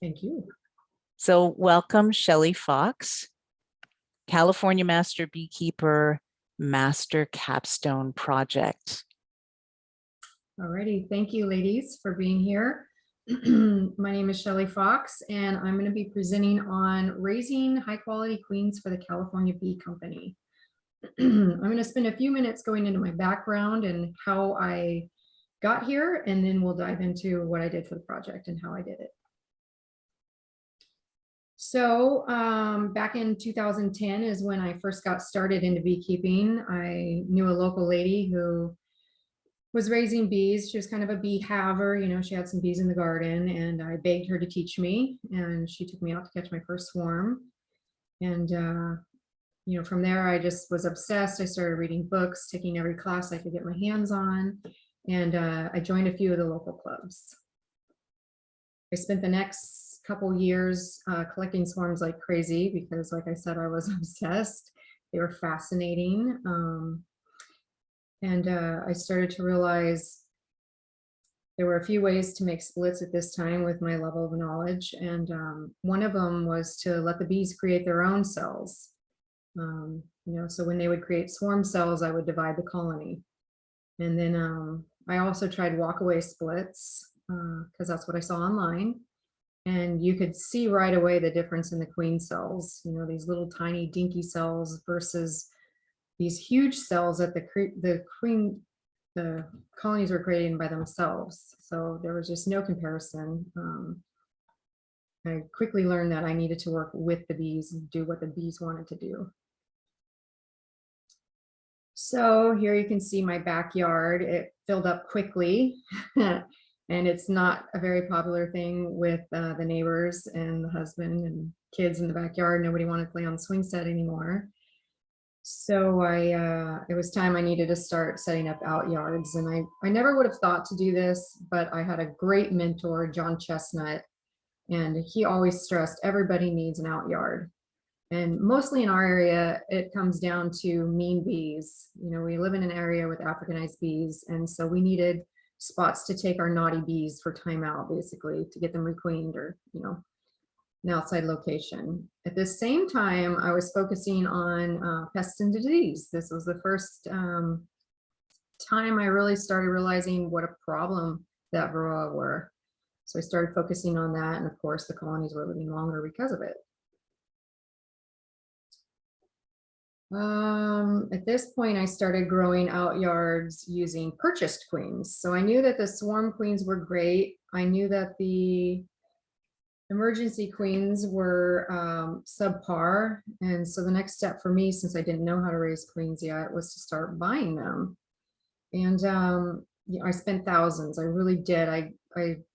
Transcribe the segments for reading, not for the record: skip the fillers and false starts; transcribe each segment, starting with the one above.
Thank you. So welcome, Shelly Fox, California Master Beekeeper, Master Capstone Project. Alrighty, thank you ladies for being here. My name is Shelly Fox and I'm going to be presenting on raising high quality queens for the California Bee Company. I'm going to spend a few minutes going into my background and how I got here, and then we'll dive into what I did for the project and how I did it. So back in 2010 is when I first got started into beekeeping. I knew a local lady who was raising bees. She was kind of a bee haver, you know, she had some bees in the garden, and I begged her to teach me, and she took me out to catch my first swarm. And you know, from there I just was obsessed. I started reading books, taking every class I could get my hands on, and I joined a few of the local clubs. I spent the next couple years collecting swarms like crazy because, like I said, I was obsessed. They were fascinating. And I started to realize there were a few ways to make splits at this time with my level of knowledge. And one of them was to let the bees create their own cells. You know, so when they would create swarm cells, I would divide the colony. And then I also tried walkaway splits because that's what I saw online. And you could see right away the difference in the queen cells, you know, these little tiny dinky cells versus these huge cells that the colonies were creating by themselves. So there was just no comparison. I quickly learned that I needed to work with the bees and do what the bees wanted to do. So here you can see my backyard. It filled up quickly. And it's not a very popular thing with the neighbors and the husband and kids in the backyard. Nobody wanted to play on the swing set anymore. So it was time I needed to start setting up out yards. And I never would have thought to do this, but I had a great mentor, John Chestnut, and he always stressed everybody needs an out yard. And mostly in our area, it comes down to mean bees. You know, we live in an area with Africanized bees, and so we needed spots to take our naughty bees for timeout, basically, to get them requeened, or, you know, an outside location. At the same time, I was focusing on pests and disease. This was the first time I really started realizing what a problem that varroa were. So I started focusing on that, and of course the colonies were living longer because of it. At this point, I started growing out yards using purchased queens. So I knew that the swarm queens were great. I knew that the emergency queens were subpar. And so the next step for me, since I didn't know how to raise queens yet, was to start buying them. And you know, I spent thousands. I really did. I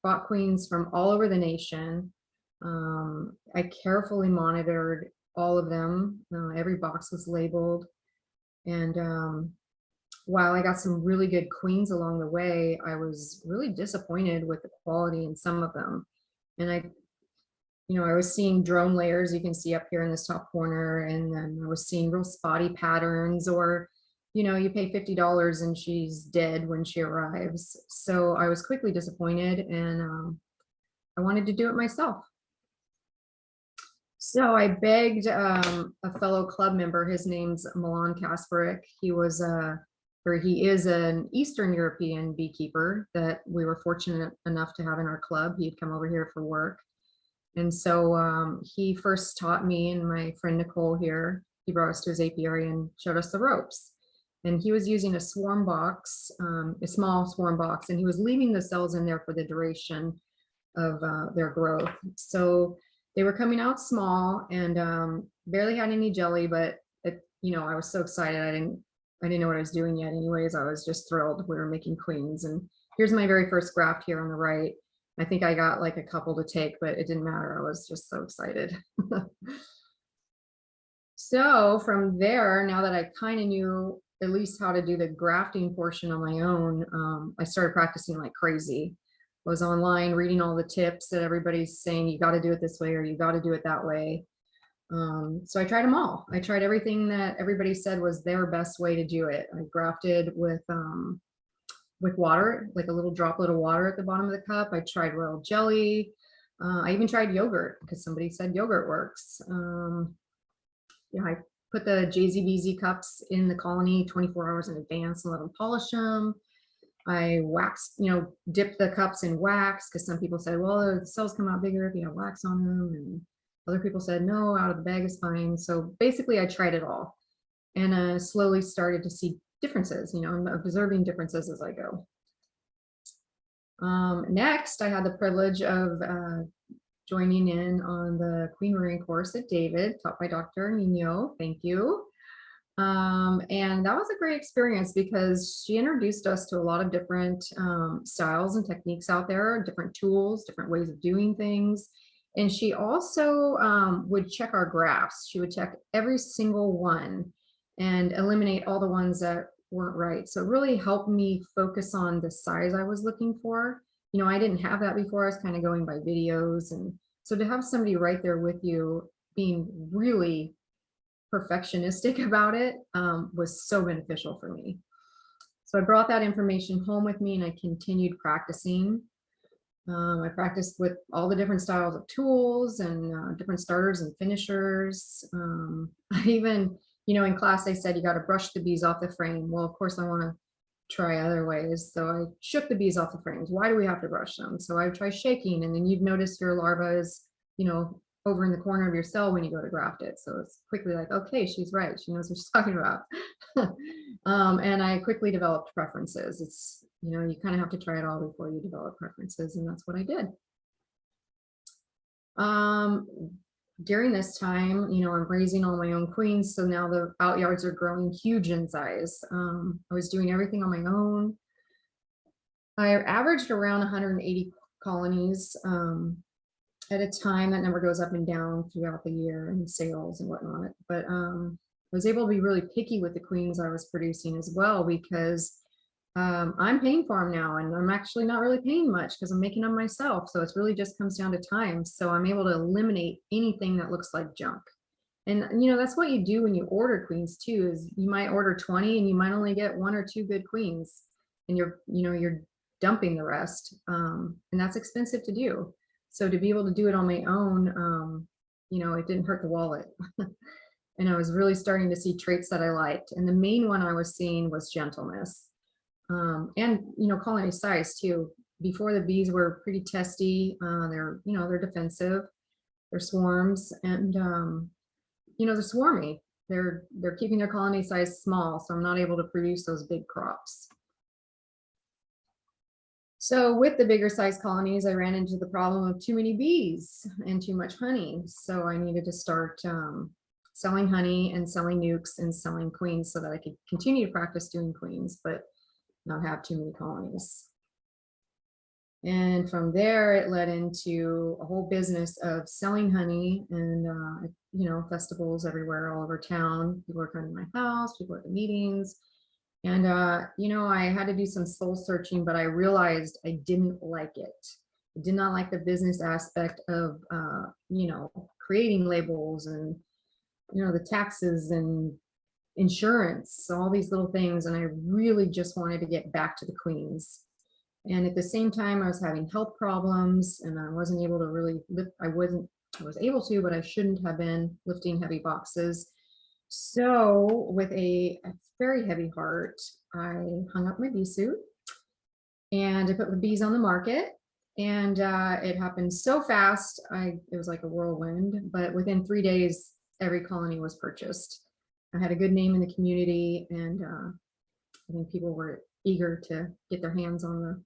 bought queens from all over the nation. I carefully monitored all of them. Every box was labeled. And while I got some really good queens along the way, I was really disappointed with the quality in some of them. And you know, I was seeing drone layers, you can see up here in this top corner, and then I was seeing real spotty patterns, or, you know, you pay $50 and she's dead when she arrives. So I was quickly disappointed, and I wanted to do it myself. So I begged a fellow club member, his name's Milan Kasparik. He is an Eastern European beekeeper that we were fortunate enough to have in our club. He'd come over here for work. And so he first taught me and my friend Nicole here. He brought us to his apiary and showed us the ropes. And he was using a swarm box, a small swarm box, and he was leaving the cells in there for the duration of their growth. So they were coming out small and barely had any jelly, but you know, I was so excited. I didn't know what I was doing yet. Anyways, I was just thrilled. We were making queens, and here's my very first graft here on the right. I think I got like a couple to take, but it didn't matter. I was just so excited. So from there, now that I kind of knew at least how to do the grafting portion on my own, I started practicing like crazy. I was online reading all the tips that everybody's saying, you got to do it this way or you got to do it that way. So I tried them all. I tried everything that everybody said was their best way to do it. I grafted with water, like a little droplet of water at the bottom of the cup. I tried royal jelly. I even tried yogurt because somebody said yogurt works. Yeah, I put the JZBZ cups in the colony 24 hours in advance and let them polish them. I waxed, dipped the cups in wax because some people said, well, the cells come out bigger if you have wax on them. And other people said, no, out of the bag is fine. So basically, I tried it all and slowly started to see differences. I'm observing differences as I go. Next, I had the privilege of joining in on the Queen Rearing course at David, taught by Dr. Nino. Thank you. And that was a great experience because she introduced us to a lot of different styles and techniques out there, different tools, different ways of doing things. And she also would check our graphs. She would check every single one and eliminate all the ones that weren't right. So it really helped me focus on the size I was looking for. I didn't have that before. I was kind of going by videos. And so to have somebody right there with you being really perfectionistic about it was so beneficial for me. So I brought that information home with me and I continued practicing. I practiced with all the different styles of tools and different starters and finishers. I even, in class, they said you got to brush the bees off the frame. Well, of course, I want to try other ways. So I shook the bees off the frames. Why do we have to brush them? So I try shaking, and then you've noticed your larva is, over in the corner of your cell when you go to graft it. So it's quickly like, okay, she's right. She knows what she's talking about. And I quickly developed preferences. It's, you kind of have to try it all before you develop preferences. And that's what I did. During this time, I'm raising all my own queens. So now the out yards are growing huge in size. I was doing everything on my own. I averaged around 180 colonies at a time. That number goes up and down throughout the year and sales and whatnot. But I was able to be really picky with the queens I was producing as well, because I'm paying for them now, and I'm actually not really paying much because I'm making them myself. So it really just comes down to time. So I'm able to eliminate anything that looks like junk. And that's what you do when you order queens too, is you might order 20 and you might only get 1 or 2 good queens, and you're dumping the rest. And that's expensive to do. So to be able to do it on my own, it didn't hurt the wallet. And I was really starting to see traits that I liked. And the main one I was seeing was gentleness. And colony size too. Before, the bees were pretty testy. They're defensive. They're swarms, and they're swarmy. They're keeping their colony size small, so I'm not able to produce those big crops. So with the bigger size colonies, I ran into the problem of too many bees and too much honey. So I needed to start selling honey and selling nukes and selling queens so that I could continue to practice doing queens, but not have too many colonies. And from there, it led into a whole business of selling honey and, festivals everywhere, all over town. People were coming to my house, people at the meetings. And, I had to do some soul searching, but I realized I didn't like it. I did not like the business aspect of, creating labels and, the taxes and insurance, so all these little things. And I really just wanted to get back to the queens. And at the same time, I was having health problems and I wasn't able to really lift. I was able to, but I shouldn't have been lifting heavy boxes. So with a very heavy heart, I hung up my bee suit and I put the bees on the market. And it happened so fast. It was like a whirlwind, but within 3 days, every colony was purchased. I had a good name in the community, and I think people were eager to get their hands on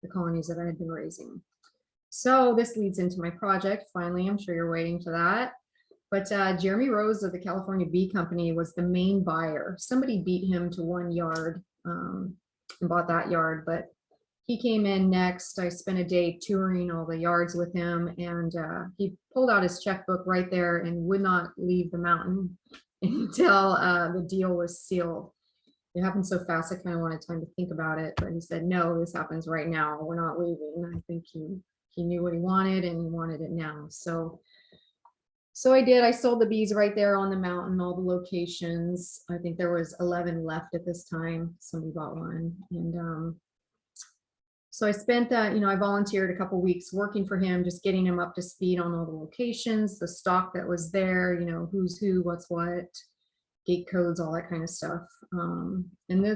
the colonies that I had been raising. So this leads into my project. Finally, I'm sure you're waiting for that. But Jeremy Rose of the California Bee Company was the main buyer. Somebody beat him to 1 yard and bought that yard, but he came in next. I spent a day touring all the yards with him, and he pulled out his checkbook right there and would not leave the mountain until the deal was sealed. It happened so fast, I kind of wanted time to think about it, but he said, no, this happens right now. We're not leaving. I think he knew what he wanted, and he wanted it now. So I did. I sold the bees right there on the mountain, all the locations. I think there was 11 left at this time. Somebody bought one. And So I spent that, I volunteered a couple weeks working for him, just getting him up to speed on all the locations, the stock that was there, who's who, what's what, gate codes, all that kind of stuff. And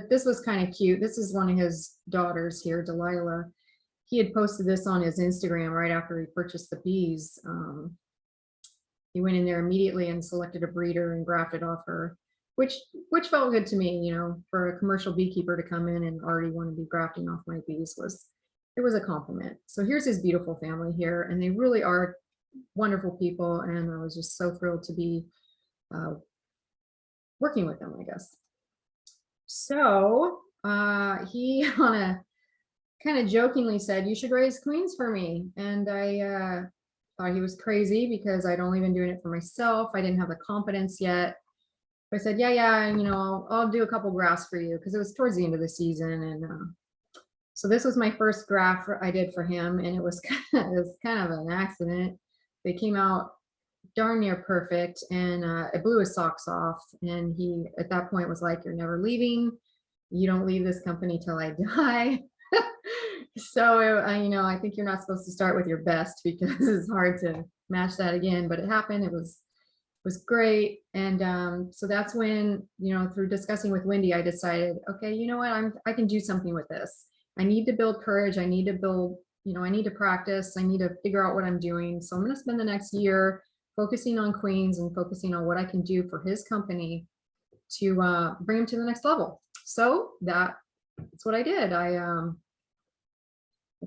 this was kind of cute. This is one of his daughters here, Delilah. He had posted this on his Instagram right after he purchased the bees. He went in there immediately and selected a breeder and grafted off her, which felt good to me, for a commercial beekeeper to come in and already want to be grafting off my bees it was a compliment. So here's his beautiful family here, and they really are wonderful people, and I was just so thrilled to be working with them, I guess. So he on a kind of jokingly said, "You should raise queens for me," and I thought he was crazy because I'd only been doing it for myself. I didn't have the confidence yet. I said, yeah, and I'll do a couple grafts for you, because it was towards the end of the season. And so this was my first graft I did for him, and it was kind of an accident. They came out darn near perfect, and it blew his socks off. And he, at that point, was like, "You're never leaving. You don't leave this company till I die." So I think you're not supposed to start with your best, because it's hard to match that again. But it happened. It was great. And so that's when, through discussing with Wendy, I decided, okay, you know what, I can do something with this. I need to build courage. I need to build, I need to practice. I need to figure out what I'm doing. So I'm going to spend the next year focusing on queens and focusing on what I can do for his company to bring him to the next level. So that's what I did. I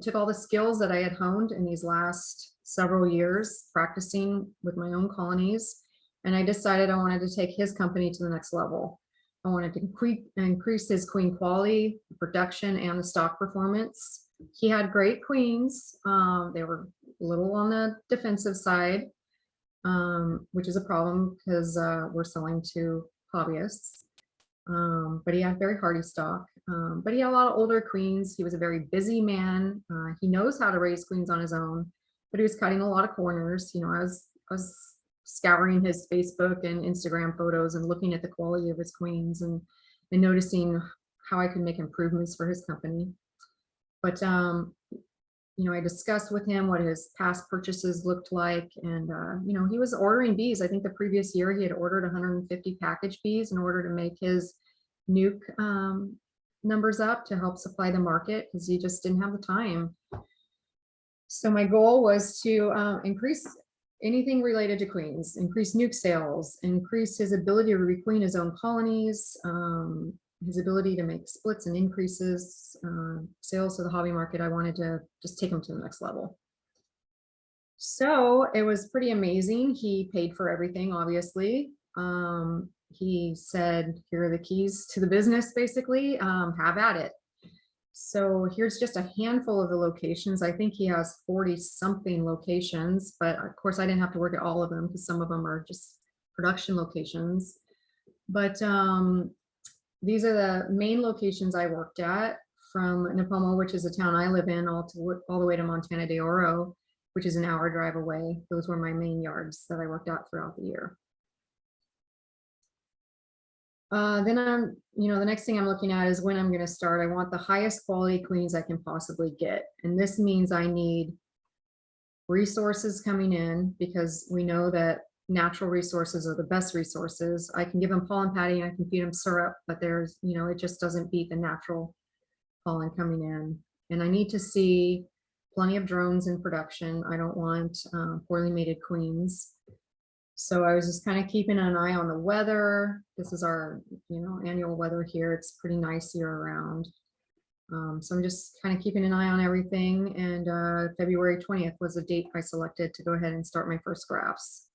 took all the skills that I had honed in these last several years practicing with my own colonies, and I decided I wanted to take his company to the next level. I wanted to increase his queen quality, production, and the stock performance. He had great queens. They were a little on the defensive side, which is a problem because we're selling to hobbyists. But he had very hardy stock. But he had a lot of older queens. He was a very busy man. He knows how to raise queens on his own, but he was cutting a lot of corners. I was scouring his Facebook and Instagram photos and looking at the quality of his queens and noticing how I could make improvements for his company. But I discussed with him what his past purchases looked like, and he was ordering bees. I think the previous year he had ordered 150 package bees in order to make his nuke numbers up to help supply the market, because he just didn't have the time. So my goal was to increase anything related to queens, increase nuke sales, increase his ability to requeen his own colonies, his ability to make splits and increases, sales to the hobby market. I wanted to just take him to the next level. So it was pretty amazing. He paid for everything, obviously. He said, "Here are the keys to the business, basically. Have at it." So here's just a handful of the locations. I think he has 40 something locations, but of course I didn't have to work at all of them because some of them are just production locations. But these are the main locations I worked at, from Nipomo, which is a town I live in, all the way to Montana de Oro, which is an hour drive away. Those were my main yards that I worked at throughout the year. Then the next thing I'm looking at is when I'm going to start. I want the highest quality queens I can possibly get. And this means I need resources coming in, because we know that natural resources are the best resources. I can give them pollen patty, I can feed them syrup, but there's, it just doesn't beat the natural pollen coming in. And I need to see plenty of drones in production. I don't want poorly mated queens. So I was just kind of keeping an eye on the weather. This is our, annual weather here. It's pretty nice year round. So I'm just kind of keeping an eye on everything. And February 20th was the date I selected to go ahead and start my first grafts.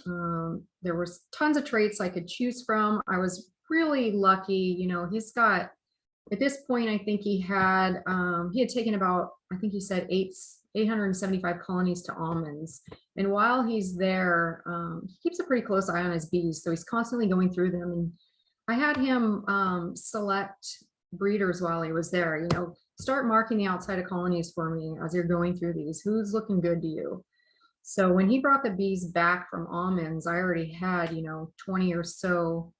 There was tons of traits I could choose from. I was really lucky. He's got, at this point, I think he had taken about, I think he said 875 colonies to almonds. And while he's there, he keeps a pretty close eye on his bees. So he's constantly going through them. And I had him select breeders while he was there, start marking the outside of colonies for me as you're going through these. Who's looking good to you? So when he brought the bees back from almonds, I already had, 20 or so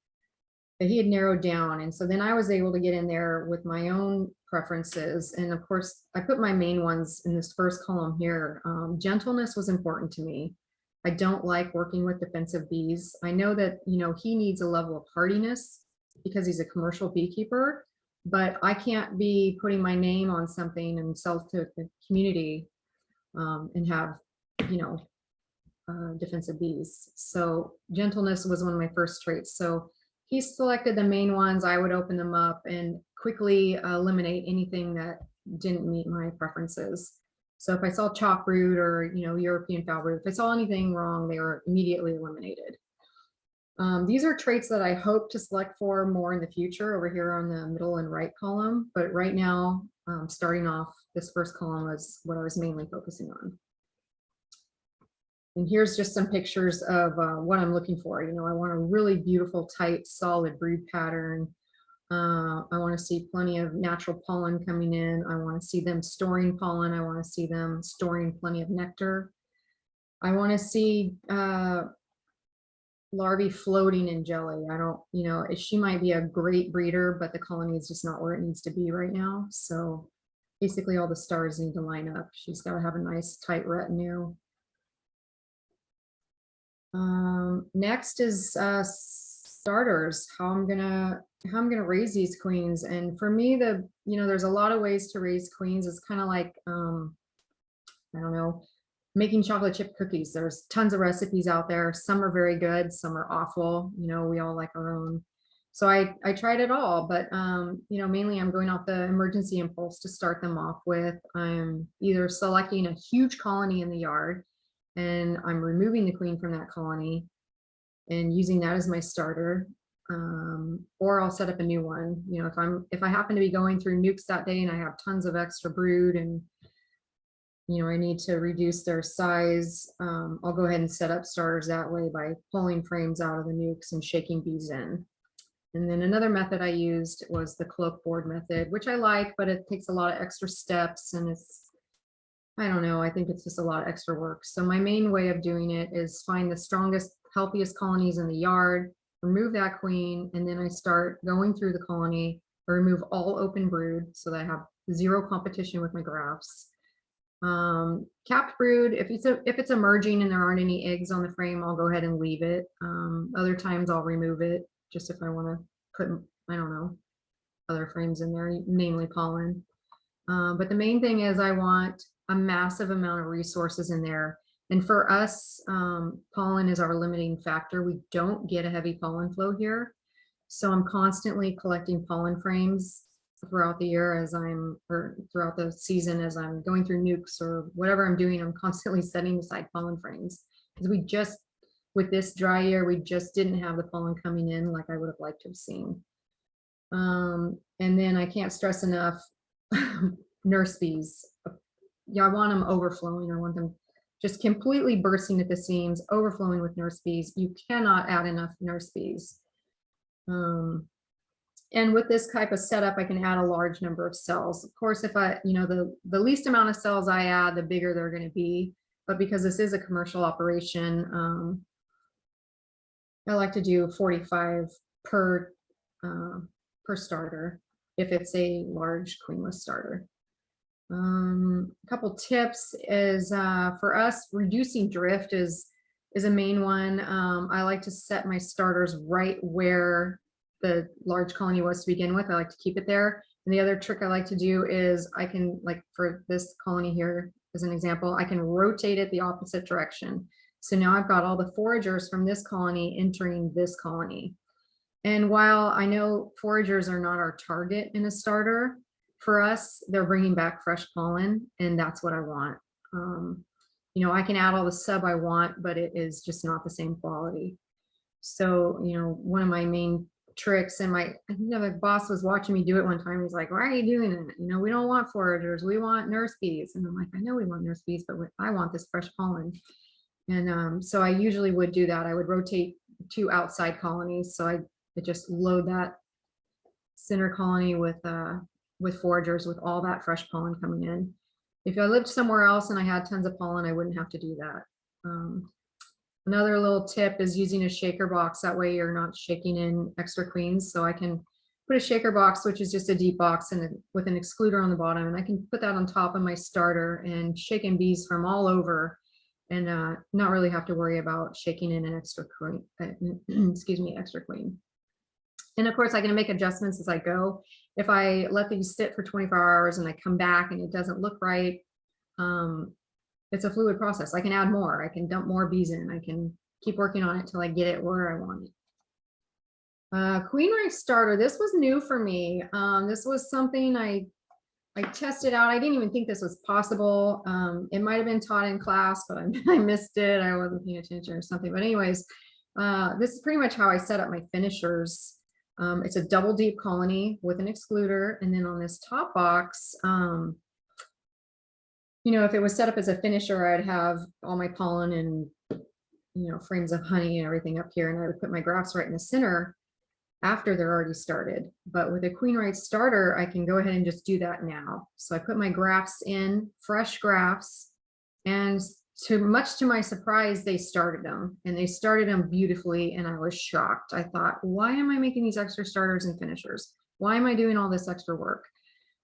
that he had narrowed down. And so then I was able to get in there with my own preferences. And of course, I put my main ones in this first column here. Gentleness was important to me. I don't like working with defensive bees. I know that, he needs a level of hardiness because he's a commercial beekeeper, but I can't be putting my name on something and sell to the community and have, defensive bees. So gentleness was one of my first traits. So he selected the main ones. I would open them up and quickly eliminate anything that didn't meet my preferences. So if I saw chalk brood or, European foul brood, if I saw anything wrong, they were immediately eliminated. These are traits that I hope to select for more in the future over here on the middle and right column. But right now, starting off, this first column was what I was mainly focusing on. And here's just some pictures of what I'm looking for. I want a really beautiful, tight, solid brood pattern. I want to see plenty of natural pollen coming in. I want to see them storing pollen. I want to see them storing plenty of nectar. I want to see larvae floating in jelly. I don't, she might be a great breeder, but the colony is just not where it needs to be right now. So basically all the stars need to line up. She's got to have a nice tight retinue. Next is starters, how I'm gonna raise these queens. And for me, there's a lot of ways to raise queens. It's kind of like I don't know, making chocolate chip cookies. There's tons of recipes out there. Some are very good, some are awful. We all like our own. So I tried it all, but mainly I'm going off the emergency impulse to start them off with. I'm either selecting a huge colony in the yard and I'm removing the queen from that colony and using that as my starter, or I'll set up a new one. If I happen to be going through nukes that day and I have tons of extra brood and I need to reduce their size, I'll go ahead and set up starters that way by pulling frames out of the nukes and shaking bees in. And then another method I used was the cloak board method, which I like, but it takes a lot of extra steps and I don't know, I think it's just a lot of extra work. So my main way of doing it is find the strongest, healthiest colonies in the yard, remove that queen, and then I start going through the colony, I remove all open brood so that I have zero competition with my grafts. Capped brood, if it's emerging and there aren't any eggs on the frame, I'll go ahead and leave it. Other times I'll remove it just if I want to put, I don't know, other frames in there, namely pollen. But the main thing is I want a massive amount of resources in there. And for us, pollen is our limiting factor. We don't get a heavy pollen flow here. So I'm constantly collecting pollen frames throughout the year or throughout the season as I'm going through nukes or whatever I'm doing. I'm constantly setting aside pollen frames because with this dry year, we just didn't have the pollen coming in like I would have liked to have seen. And then I can't stress enough nurse bees. I want them overflowing. I want them just completely bursting at the seams, overflowing with nurse bees. You cannot add enough nurse bees. And with this type of setup, I can add a large number of cells. Of course, if the least amount of cells I add, the bigger they're going to be. But because this is a commercial operation, I like to do 45 per starter if it's a large queenless starter. A couple tips is for us, reducing drift is a main one. I like to set my starters right where the large colony was to begin with. I like to keep it there. And the other trick I like to do is I can, like for this colony here as an example, I can rotate it the opposite direction. So now I've got all the foragers from this colony entering this colony. And while I know foragers are not our target in a starter, for us, they're bringing back fresh pollen, and that's what I want. I can add all the sub I want, but it is just not the same quality. So, one of my main tricks, and my boss was watching me do it one time. He's like, "Why are you doing it? We don't want foragers, we want nurse bees." And I'm like, "I know we want nurse bees, but I want this fresh pollen." And so I usually would do that. I would rotate 2 outside colonies, so I just load that center colony with foragers with all that fresh pollen coming in. If I lived somewhere else and I had tons of pollen, I wouldn't have to do that. Another little tip is using a shaker box. That way you're not shaking in extra queens. So I can put a shaker box, which is just a deep box and with an excluder on the bottom, and I can put that on top of my starter and shake in bees from all over, and not really have to worry about shaking in an extra queen, excuse me, extra queen. And of course, I can make adjustments as I go. If I let these sit for 24 hours and I come back and it doesn't look right, it's a fluid process. I can add more. I can dump more bees in. I can keep working on it till I get it where I want it. Queen rice starter. This was new for me. This was something I tested out. I didn't even think this was possible. It might have been taught in class, but I missed it. I wasn't paying attention or something. But anyways, this is pretty much how I set up my finishers. It's a double deep colony with an excluder. And then on this top box, you know, if it was set up as a finisher, I'd have all my pollen and, you know, frames of honey and everything up here. And I would put my grafts right in the center after they're already started. But with a queen rice starter, I can go ahead and just do that now. So I put my grafts in, fresh grafts, and much to my surprise, they started them, and they started them beautifully, and I was shocked. I thought, why am I making these extra starters and finishers? Why am I doing all this extra work?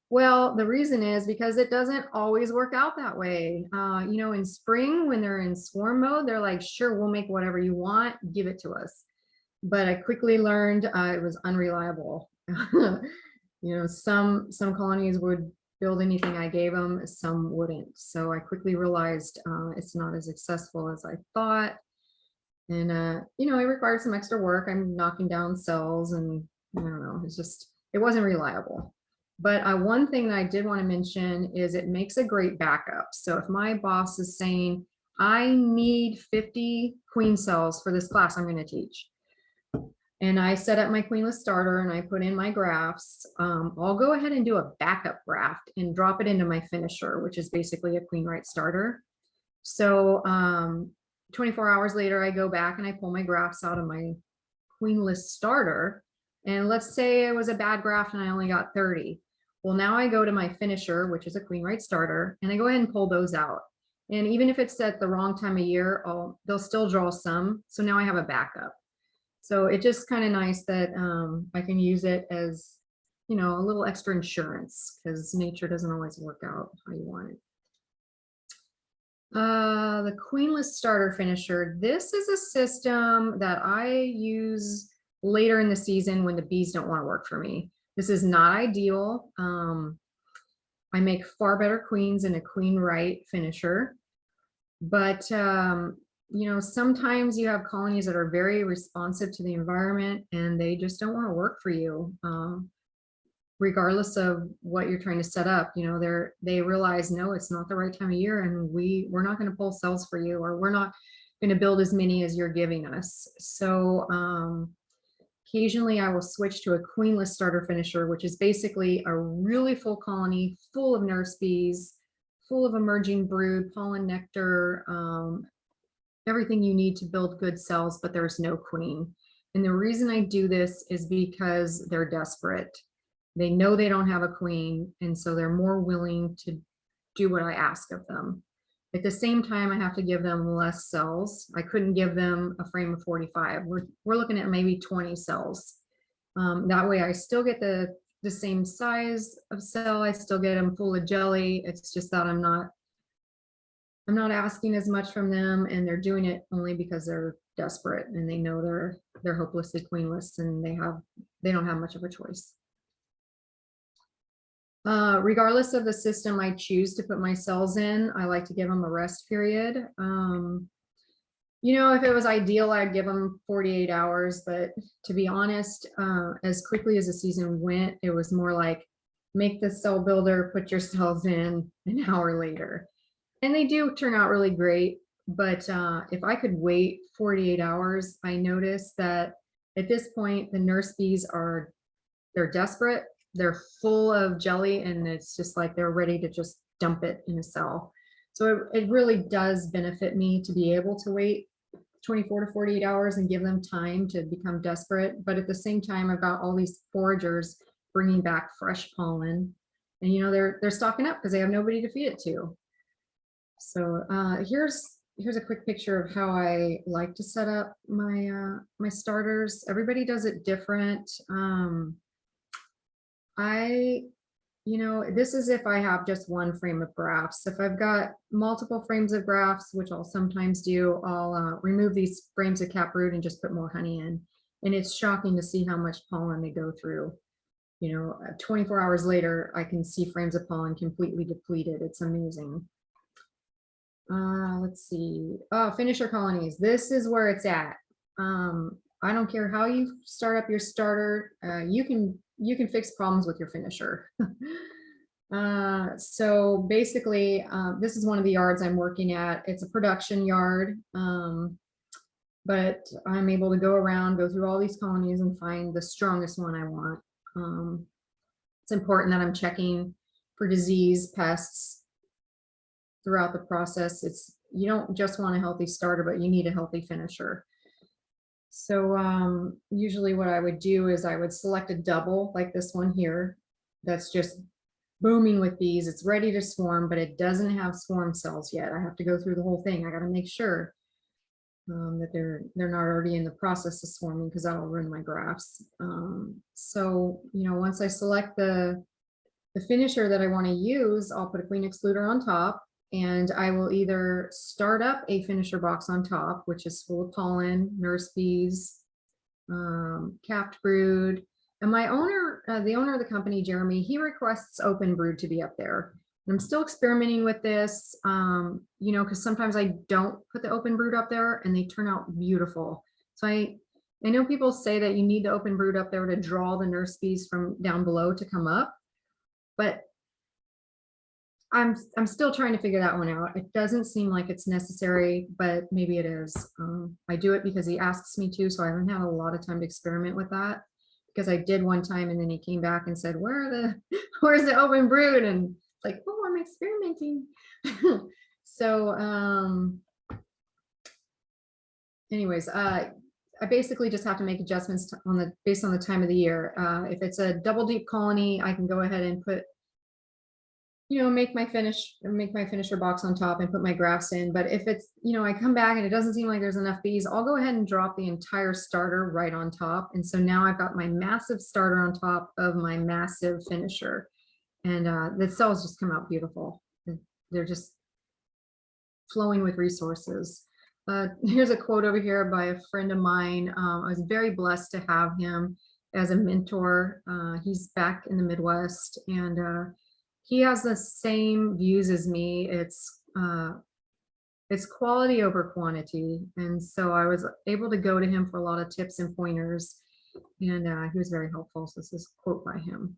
Well, the reason is because it doesn't always work out that way. You know, in spring, when they're in swarm mode, they're like, sure, we'll make whatever you want, give it to us. But I quickly learned it was unreliable. You know, some colonies would build anything I gave them, some wouldn't. So I quickly realized it's not as successful as I thought. And, you know, it required some extra work. I'm knocking down cells and I don't know, it wasn't reliable. But one thing that I did want to mention is it makes a great backup. So if my boss is saying, I need 50 queen cells for this class I'm going to teach, and I set up my queenless starter and I put in my grafts, I'll go ahead and do a backup graft and drop it into my finisher, which is basically a queen rice starter. So 24 hours later, I go back and I pull my grafts out of my queenless starter. And let's say it was a bad graft and I only got 30. Well, now I go to my finisher, which is a queen rice starter, and I go ahead and pull those out. And even if it's at the wrong time of year, they'll still draw some. So now I have a backup. So it's just kind of nice that I can use it as, you know, a little extra insurance, because nature doesn't always work out how you want it. The queenless starter finisher. This is a system that I use later in the season when the bees don't want to work for me. This is not ideal. I make far better queens in a queen right finisher, but you know, sometimes you have colonies that are very responsive to the environment and they just don't want to work for you, regardless of what you're trying to set up. You know, they realize, no, it's not the right time of year, and we're not going to pull cells for you, or we're not going to build as many as you're giving us. So occasionally I will switch to a queenless starter finisher, which is basically a really full colony full of nurse bees, full of emerging brood, pollen, nectar, everything you need to build good cells, but there's no queen. And the reason I do this is because they're desperate. They know they don't have a queen, and so they're more willing to do what I ask of them. At the same time, I have to give them less cells. I couldn't give them a frame of 45. We're looking at maybe 20 cells. That way I still get the same size of cell. I still get them full of jelly. It's just that I'm not asking as much from them, and they're doing it only because they're desperate and they know they're hopelessly queenless, and they don't have much of a choice. Regardless of the system I choose to put my cells in, I like to give them a rest period. You know, if it was ideal, I'd give them 48 hours, but to be honest, as quickly as the season went, it was more like, make the cell builder, put your cells in an hour later. And they do turn out really great, but if I could wait 48 hours, I noticed that at this point, the nurse bees they're desperate. They're full of jelly, and it's just like they're ready to just dump it in a cell. So it really does benefit me to be able to wait 24 to 48 hours and give them time to become desperate. But at the same time, I've got all these foragers bringing back fresh pollen, and you know, they're stocking up because they have nobody to feed it to. So here's a quick picture of how I like to set up my my starters. Everybody does it different. This is if I have just one frame of grafts. If I've got multiple frames of grafts, which I'll sometimes do, I'll remove these frames of caproot and just put more honey in. And it's shocking to see how much pollen they go through. 24 hours later, I can see frames of pollen completely depleted. It's amazing. Let's see. Oh, finisher colonies. This is where it's at. I don't care how you start up your starter. You can fix problems with your finisher. So basically, this is one of the yards I'm working at. It's a production yard, but I'm able to go around, go through all these colonies and find the strongest one I want. It's important that I'm checking for disease, pests throughout the process. You don't just want a healthy starter, but you need a healthy finisher. So usually what I would do is I would select a double like this one here that's just booming with bees. It's ready to swarm, but it doesn't have swarm cells yet. I have to go through the whole thing. I got to make sure that they're not already in the process of swarming, because that'll ruin my grafts. So once I select the finisher that I want to use, I'll put a queen excluder on top, and I will either start up a finisher box on top, which is full of pollen, nurse bees, capped brood. And the owner of the company, Jeremy, he requests open brood to be up there. I'm still experimenting with this, because sometimes I don't put the open brood up there and they turn out beautiful. So I know people say that you need the open brood up there to draw the nurse bees from down below to come up, but I'm still trying to figure that one out. It doesn't seem like it's necessary, but maybe it is. I do it because he asks me to, so I haven't had a lot of time to experiment with that, because I did one time and then he came back and said, where's the open brood? And like, oh, I'm experimenting. So anyways, I basically just have to make adjustments based on the time of the year. If it's a double deep colony, I can go ahead and put, make my finisher box on top and put my grafts in. But if it's, I come back and it doesn't seem like there's enough bees, I'll go ahead and drop the entire starter right on top. And so now I've got my massive starter on top of my massive finisher. And the cells just come out beautiful. They're just flowing with resources. Here's a quote over here by a friend of mine. I was very blessed to have him as a mentor. He's back in the Midwest, and he has the same views as me. It's quality over quantity. And so I was able to go to him for a lot of tips and pointers, and he was very helpful. So this is a quote by him.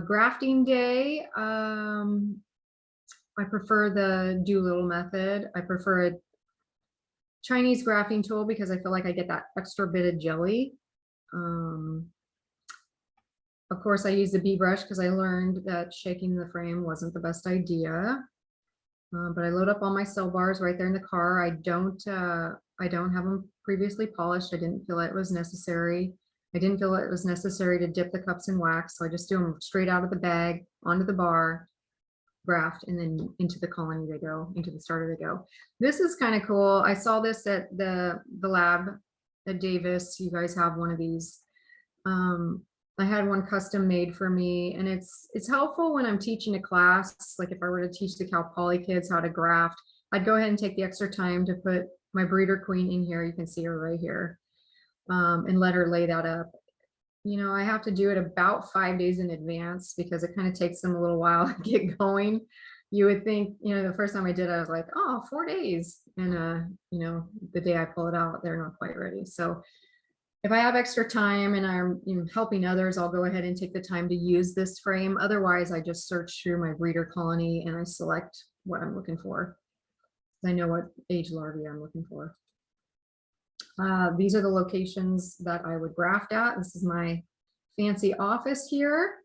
Grafting day, I prefer the Doolittle method. I prefer a Chinese grafting tool because I feel like I get that extra bit of jelly. Of course, I use the bee brush because I learned that shaking the frame wasn't the best idea. But I load up all my cell bars right there in the car. I don't have them previously polished. I didn't feel it was necessary. I didn't feel it was necessary to dip the cups in wax, so I just do them straight out of the bag, onto the bar, graft, and then into the colony they go, into the starter they go. This is kind of cool. I saw this at the lab at Davis. You guys have one of these. I had one custom made for me, and it's helpful when I'm teaching a class. Like if I were to teach the Cal Poly kids how to graft, I'd go ahead and take the extra time to put my breeder queen in here. You can see her right here. And let her lay that up. I have to do it about 5 days in advance because it kind of takes them a little while to get going. You would think, the first time I did, I was like, oh, 4 days. And, the day I pull it out, they're not quite ready. So if I have extra time and I'm helping others, I'll go ahead and take the time to use this frame. Otherwise, I just search through my breeder colony and I select what I'm looking for. I know what age larvae I'm looking for. These are the locations that I would graft at. This is my fancy office here.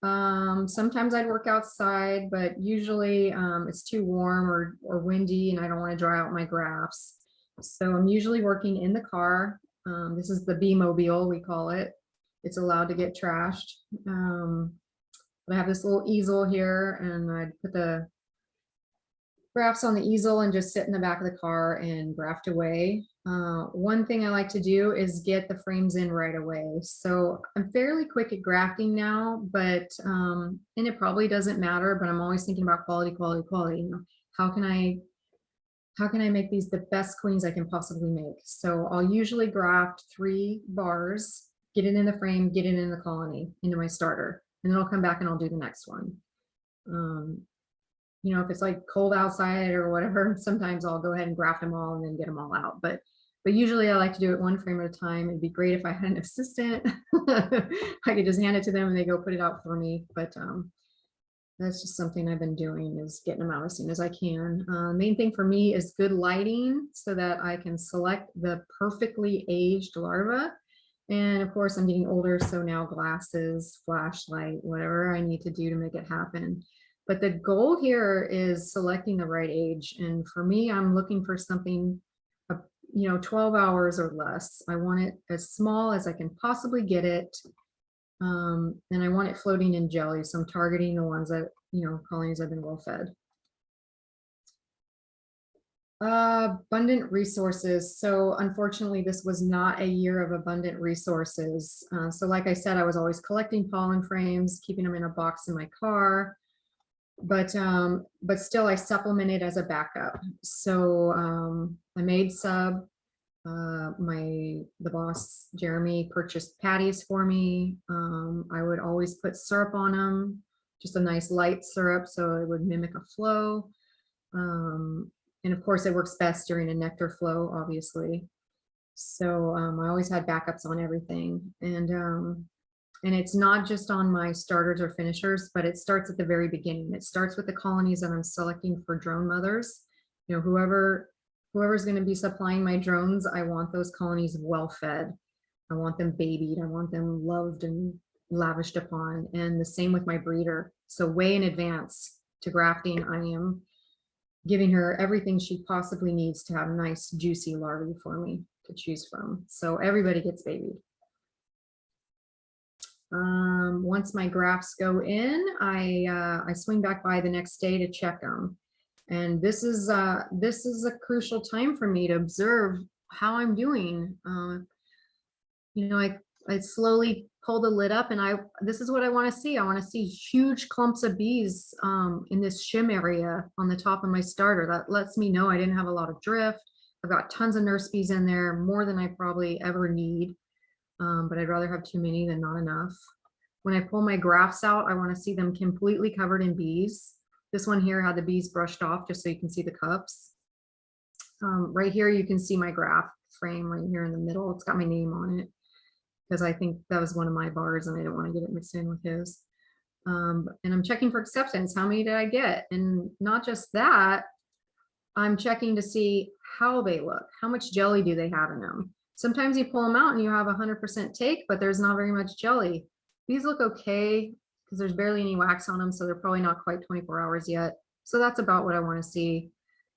Sometimes I'd work outside, but usually it's too warm or windy and I don't want to dry out my grafts. So I'm usually working in the car. This is the bee mobile, we call it. It's allowed to get trashed. I have this little easel here, and I'd put the grafts on the easel and just sit in the back of the car and graft away. One thing I like to do is get the frames in right away. So I'm fairly quick at grafting now, but and it probably doesn't matter, but I'm always thinking about quality, quality, quality. You know, how can I make these the best queens I can possibly make? So I'll usually graft 3 bars, get it in the frame, get it in the colony, into my starter, and then I'll come back and I'll do the next one. You know, if it's like cold outside or whatever, sometimes I'll go ahead and graft them all and then get them all out. But usually I like to do it 1 frame at a time. It'd be great if I had an assistant. I could just hand it to them and they go put it out for me. But that's just something I've been doing, is getting them out as soon as I can. Main thing for me is good lighting so that I can select the perfectly aged larva. And of course I'm getting older, so now glasses, flashlight, whatever I need to do to make it happen. But the goal here is selecting the right age. And for me, I'm looking for something, you know, 12 hours or less. I want it as small as I can possibly get it. And I want it floating in jelly. So I'm targeting the ones that, you know, colonies have been well fed. Abundant resources. So unfortunately, this was not a year of abundant resources. So like I said, I was always collecting pollen frames, keeping them in a box in my car. But still I supplemented as a backup. So I made sub. The boss Jeremy purchased patties for me. I would always put syrup on them, just a nice light syrup, so it would mimic a flow. And of course it works best during a nectar flow, obviously. So I always had backups on everything. And it's not just on my starters or finishers, but it starts at the very beginning. It starts with the colonies that I'm selecting for drone mothers. You know, whoever's going to be supplying my drones, I want those colonies well fed. I want them babied. I want them loved and lavished upon. And the same with my breeder. So way in advance to grafting, I am giving her everything she possibly needs to have nice, juicy larvae for me to choose from. So everybody gets babied. Once my grafts go in, I swing back by the next day to check them. And this is a crucial time for me to observe how I'm doing. You know, I slowly pull the lid up, and this is what I want to see. I want to see huge clumps of bees in this shim area on the top of my starter. That lets me know I didn't have a lot of drift. I've got tons of nurse bees in there, more than I probably ever need. But I'd rather have too many than not enough. When I pull my grafts out, I want to see them completely covered in bees. This one here had the bees brushed off, just so you can see the cups. Right here, you can see my graft frame right here in the middle. It's got my name on it because I think that was one of my bars and I didn't want to get it mixed in with his. And I'm checking for acceptance. How many did I get? And not just that, I'm checking to see how they look. How much jelly do they have in them? Sometimes you pull them out and you have 100% take, but there's not very much jelly. These look okay because there's barely any wax on them, so they're probably not quite 24 hours yet. So that's about what I want to see.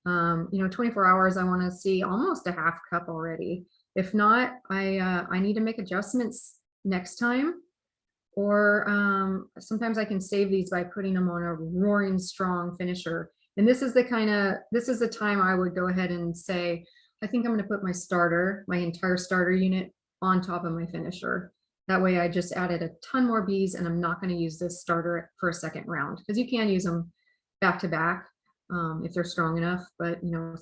You know, 24 hours, I want to see almost a half cup already. If not, I need to make adjustments next time. Or sometimes I can save these by putting them on a roaring strong finisher. And this is the time I would go ahead and say, I think I'm going to put my starter, my entire starter unit on top of my finisher. That way I just added a ton more bees, and I'm not going to use this starter for a second round, because you can use them back to back if they're strong enough. But you know,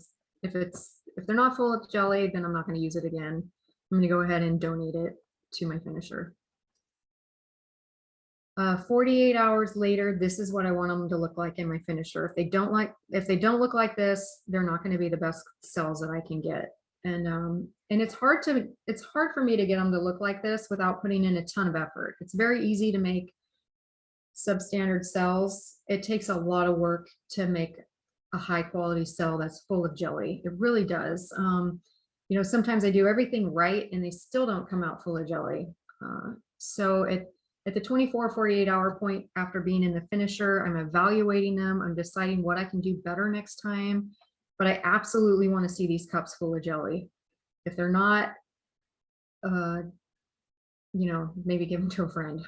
if they're not full of jelly, then I'm not going to use it again. I'm going to go ahead and donate it to my finisher. 48 hours later, this is what I want them to look like in my finisher. If they don't look like this, they're not going to be the best cells that I can get. And it's hard for me to get them to look like this without putting in a ton of effort. It's very easy to make substandard cells. It takes a lot of work to make a high quality cell that's full of jelly. It really does. You know, sometimes I do everything right and they still don't come out full of jelly. So at the 48 hour point after being in the finisher, I'm evaluating them. I'm deciding what I can do better next time. But I absolutely want to see these cups full of jelly. If they're not, you know, maybe give them to a friend.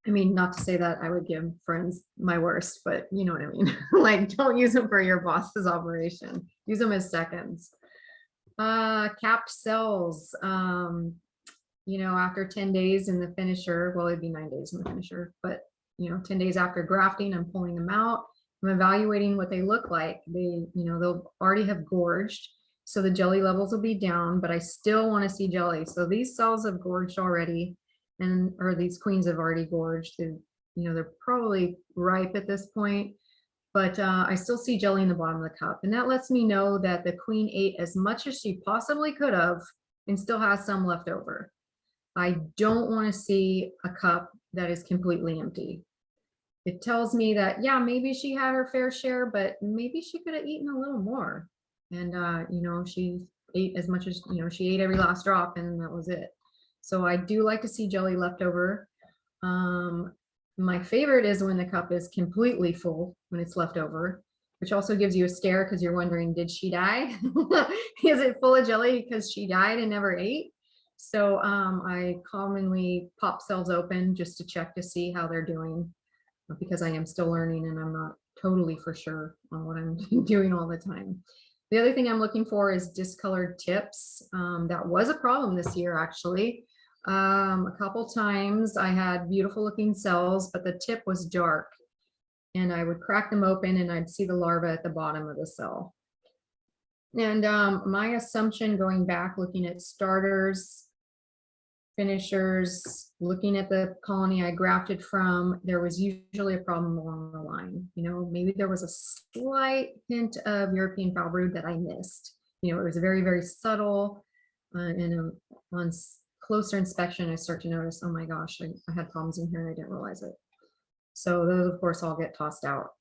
I mean, not to say that I would give friends my worst, but you know what I mean. Like, don't use them for your boss's operation. Use them as seconds. Capped cells. After 10 days in the finisher, well, it'd be 9 days in the finisher, but 10 days after grafting, I'm pulling them out. I'm evaluating what they look like. They'll already have gorged, so the jelly levels will be down, but I still want to see jelly. So these cells have gorged already, or these queens have already gorged. They're probably ripe at this point, but I still see jelly in the bottom of the cup. And that lets me know that the queen ate as much as she possibly could have and still has some left over. I don't want to see a cup that is completely empty. It tells me that, yeah, maybe she had her fair share, but maybe she could have eaten a little more. And, she ate as much as, she ate every last drop and that was it. So I do like to see jelly left over. My favorite is when the cup is completely full, when it's left over, which also gives you a scare because you're wondering, did she die? Is it full of jelly because she died and never ate? So I commonly pop cells open just to check to see how they're doing, because I am still learning and I'm not totally for sure on what I'm doing all the time. The other thing I'm looking for is discolored tips. That was a problem this year, actually. A couple times I had beautiful looking cells, but the tip was dark, and I would crack them open and I'd see the larva at the bottom of the cell. And my assumption, going back, looking at starters, finishers, looking at the colony I grafted from, there was usually a problem along the line. Maybe there was a slight hint of European foul brood that I missed. It was very, very subtle. And on closer inspection, I start to notice, oh my gosh, I had problems in here and I didn't realize it. So those, of course, all get tossed out.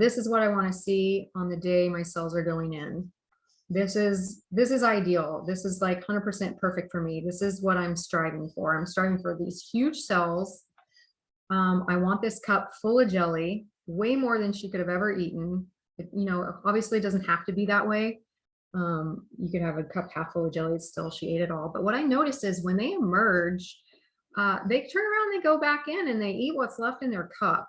This is what I want to see on the day my cells are going in. This is ideal. This is like 100% perfect for me. This is what I'm striving for. I'm striving for these huge cells. I want this cup full of jelly, way more than she could have ever eaten. Obviously it doesn't have to be that way. You could have a cup half full of jelly, still she ate it all. But what I notice is when they emerge, they turn around, they go back in and they eat what's left in their cup.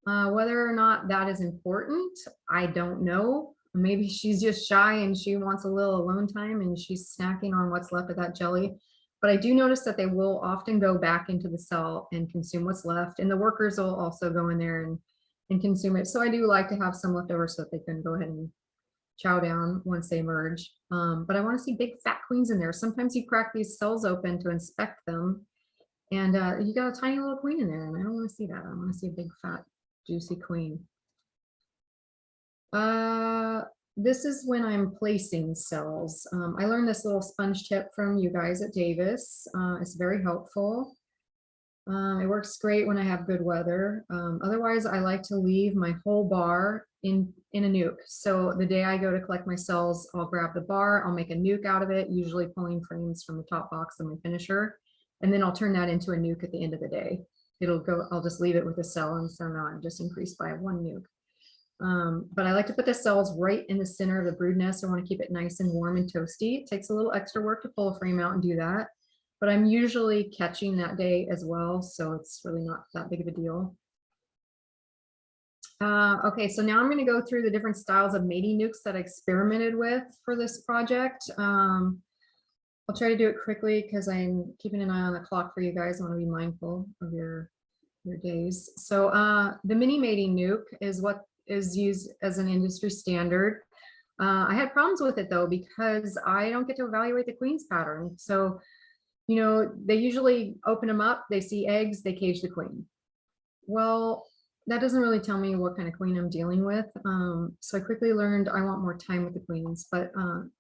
Whether or not that is important, I don't know. Maybe she's just shy and she wants a little alone time and she's snacking on what's left of that jelly. But I do notice that they will often go back into the cell and consume what's left. And the workers will also go in there and consume it. So I do like to have some left over so that they can go ahead and chow down once they emerge. But I want to see big fat queens in there. Sometimes you crack these cells open to inspect them, and you got a tiny little queen in there, and I don't want to see that. I want to see a big fat juicy queen. This is when I'm placing cells. I learned this little sponge tip from you guys at Davis. It's very helpful. It works great when I have good weather. Otherwise, I like to leave my whole bar in a nuke. So the day I go to collect my cells, I'll grab the bar, I'll make a nuke out of it, usually pulling frames from the top box of my finisher, and then I'll turn that into a nuke at the end of the day. I'll just leave it with a cell, and so now I've just increased by one nuke. But I like to put the cells right in the center of the brood nest. I want to keep it nice and warm and toasty. It takes a little extra work to pull a frame out and do that, but I'm usually catching that day as well, so it's really not that big of a deal. Okay, so now I'm going to go through the different styles of mating nukes that I experimented with for this project. I'll try to do it quickly because I'm keeping an eye on the clock for you guys. I want to be mindful of your days. So the mini mating nuke is what is used as an industry standard. I had problems with it though, because I don't get to evaluate the queen's pattern. So, they usually open them up, they see eggs, they cage the queen. Well, that doesn't really tell me what kind of queen I'm dealing with. So I quickly learned I want more time with the queens. But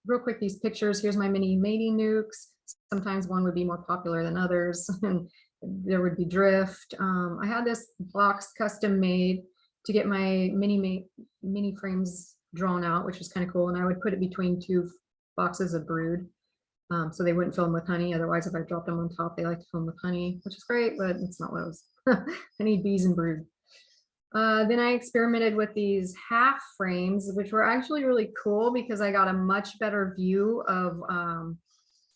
real quick, these pictures, here's my mini mating nukes. Sometimes one would be more popular than others, and there would be drift. I had this box custom made to get my mini frames drawn out, which was kind of cool. And I would put it between two boxes of brood, so they wouldn't fill them with honey. Otherwise, if I dropped them on top, they like to fill them with honey, which is great, but it's not what I was. I need bees and brood. Then I experimented with these half frames, which were actually really cool because I got a much better view of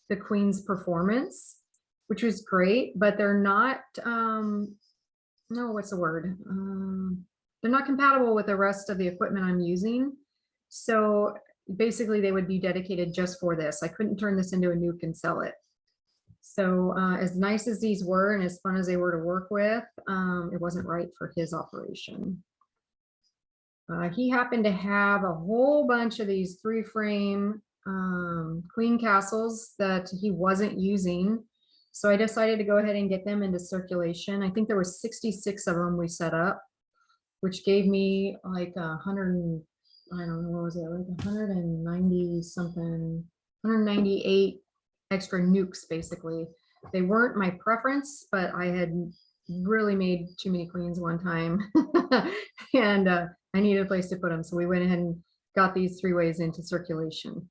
the queen's performance. which was great, but they're not, no, what's the word? They're not compatible with the rest of the equipment I'm using. So basically they would be dedicated just for this. I couldn't turn this into a nuke and sell it. So as nice as these were and as fun as they were to work with, it wasn't right for his operation. He happened to have a whole bunch of these 3-frame queen castles that he wasn't using. So I decided to go ahead and get them into circulation. I think there was 66 of them we set up, which gave me like 100, I don't know, what was it, like 190 something, 198 extra nukes, basically. They weren't my preference, but I had really made too many queens one time. And I needed a place to put them. So we went ahead and got these 3 ways into circulation.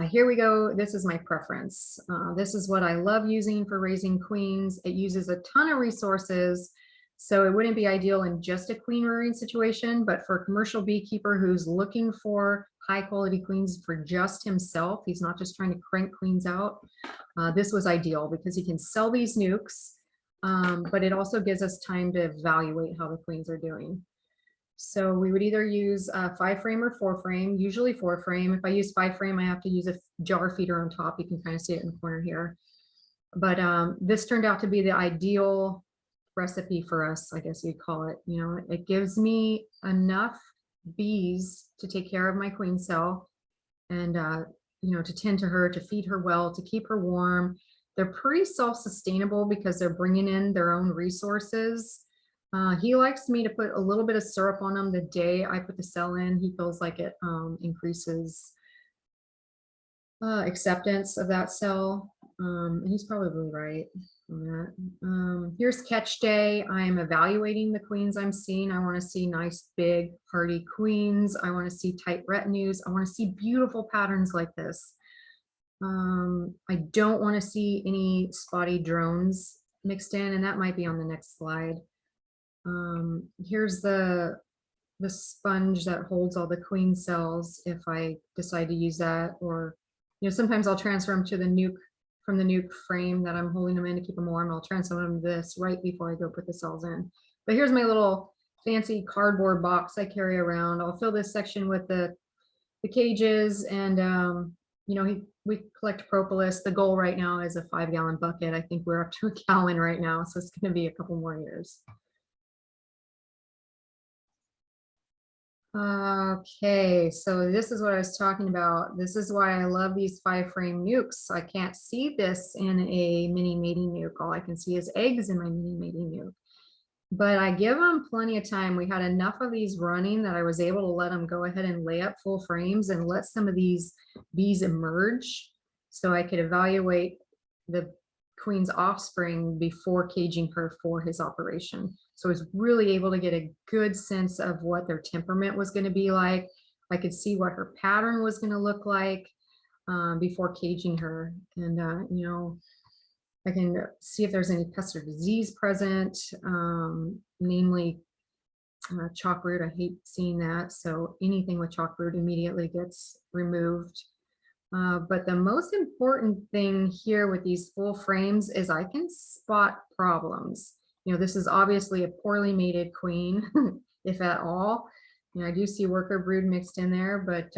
Here we go. This is my preference. This is what I love using for raising queens. It uses a ton of resources, so it wouldn't be ideal in just a queen rearing situation, but for a commercial beekeeper who's looking for high quality queens for just himself, he's not just trying to crank queens out. This was ideal because he can sell these nukes, but it also gives us time to evaluate how the queens are doing. So we would either use a 5-frame or 4-frame, usually 4-frame. If I use 5-frame, I have to use a jar feeder on top. You can kind of see it in the corner here. But this turned out to be the ideal recipe for us, I guess you'd call it. You know, it gives me enough bees to take care of my queen cell and, you know, to tend to her, to feed her well, to keep her warm. They're pretty self-sustainable because they're bringing in their own resources. He likes me to put a little bit of syrup on them the day I put the cell in. He feels like it increases acceptance of that cell. And he's probably right on that. Here's catch day. I'm evaluating the queens I'm seeing. I want to see nice, big, hardy queens. I want to see tight retinues. I want to see beautiful patterns like this. I don't want to see any spotty drones mixed in, and that might be on the next slide. Here's the sponge that holds all the queen cells if I decide to use that, or you know, sometimes I'll transfer them to the nuke from the nuke frame that I'm holding them in to keep them warm. I'll transfer them to this right before I go put the cells in. But here's my little fancy cardboard box I carry around. I'll fill this section with the cages, and you know, we collect propolis. The goal right now is a 5-gallon bucket. I think we're up to a gallon right now, so it's going to be a couple more years. Okay, so this is what I was talking about. This is why I love these 5-frame nukes. I can't see this in a mini mating nuke. All I can see is eggs in my mini mating nuke. But I give them plenty of time. We had enough of these running that I was able to let them go ahead and lay up full frames and let some of these bees emerge so I could evaluate the queen's offspring before caging her for his operation. So I was really able to get a good sense of what their temperament was going to be like. I could see what her pattern was going to look like before caging her. And, you know, I can see if there's any pest or disease present, namely chalkroot. I hate seeing that. So anything with chalkroot immediately gets removed. But the most important thing here with these full frames is I can spot problems. You know, this is obviously a poorly mated queen, if at all. You know, I do see worker brood mixed in there, but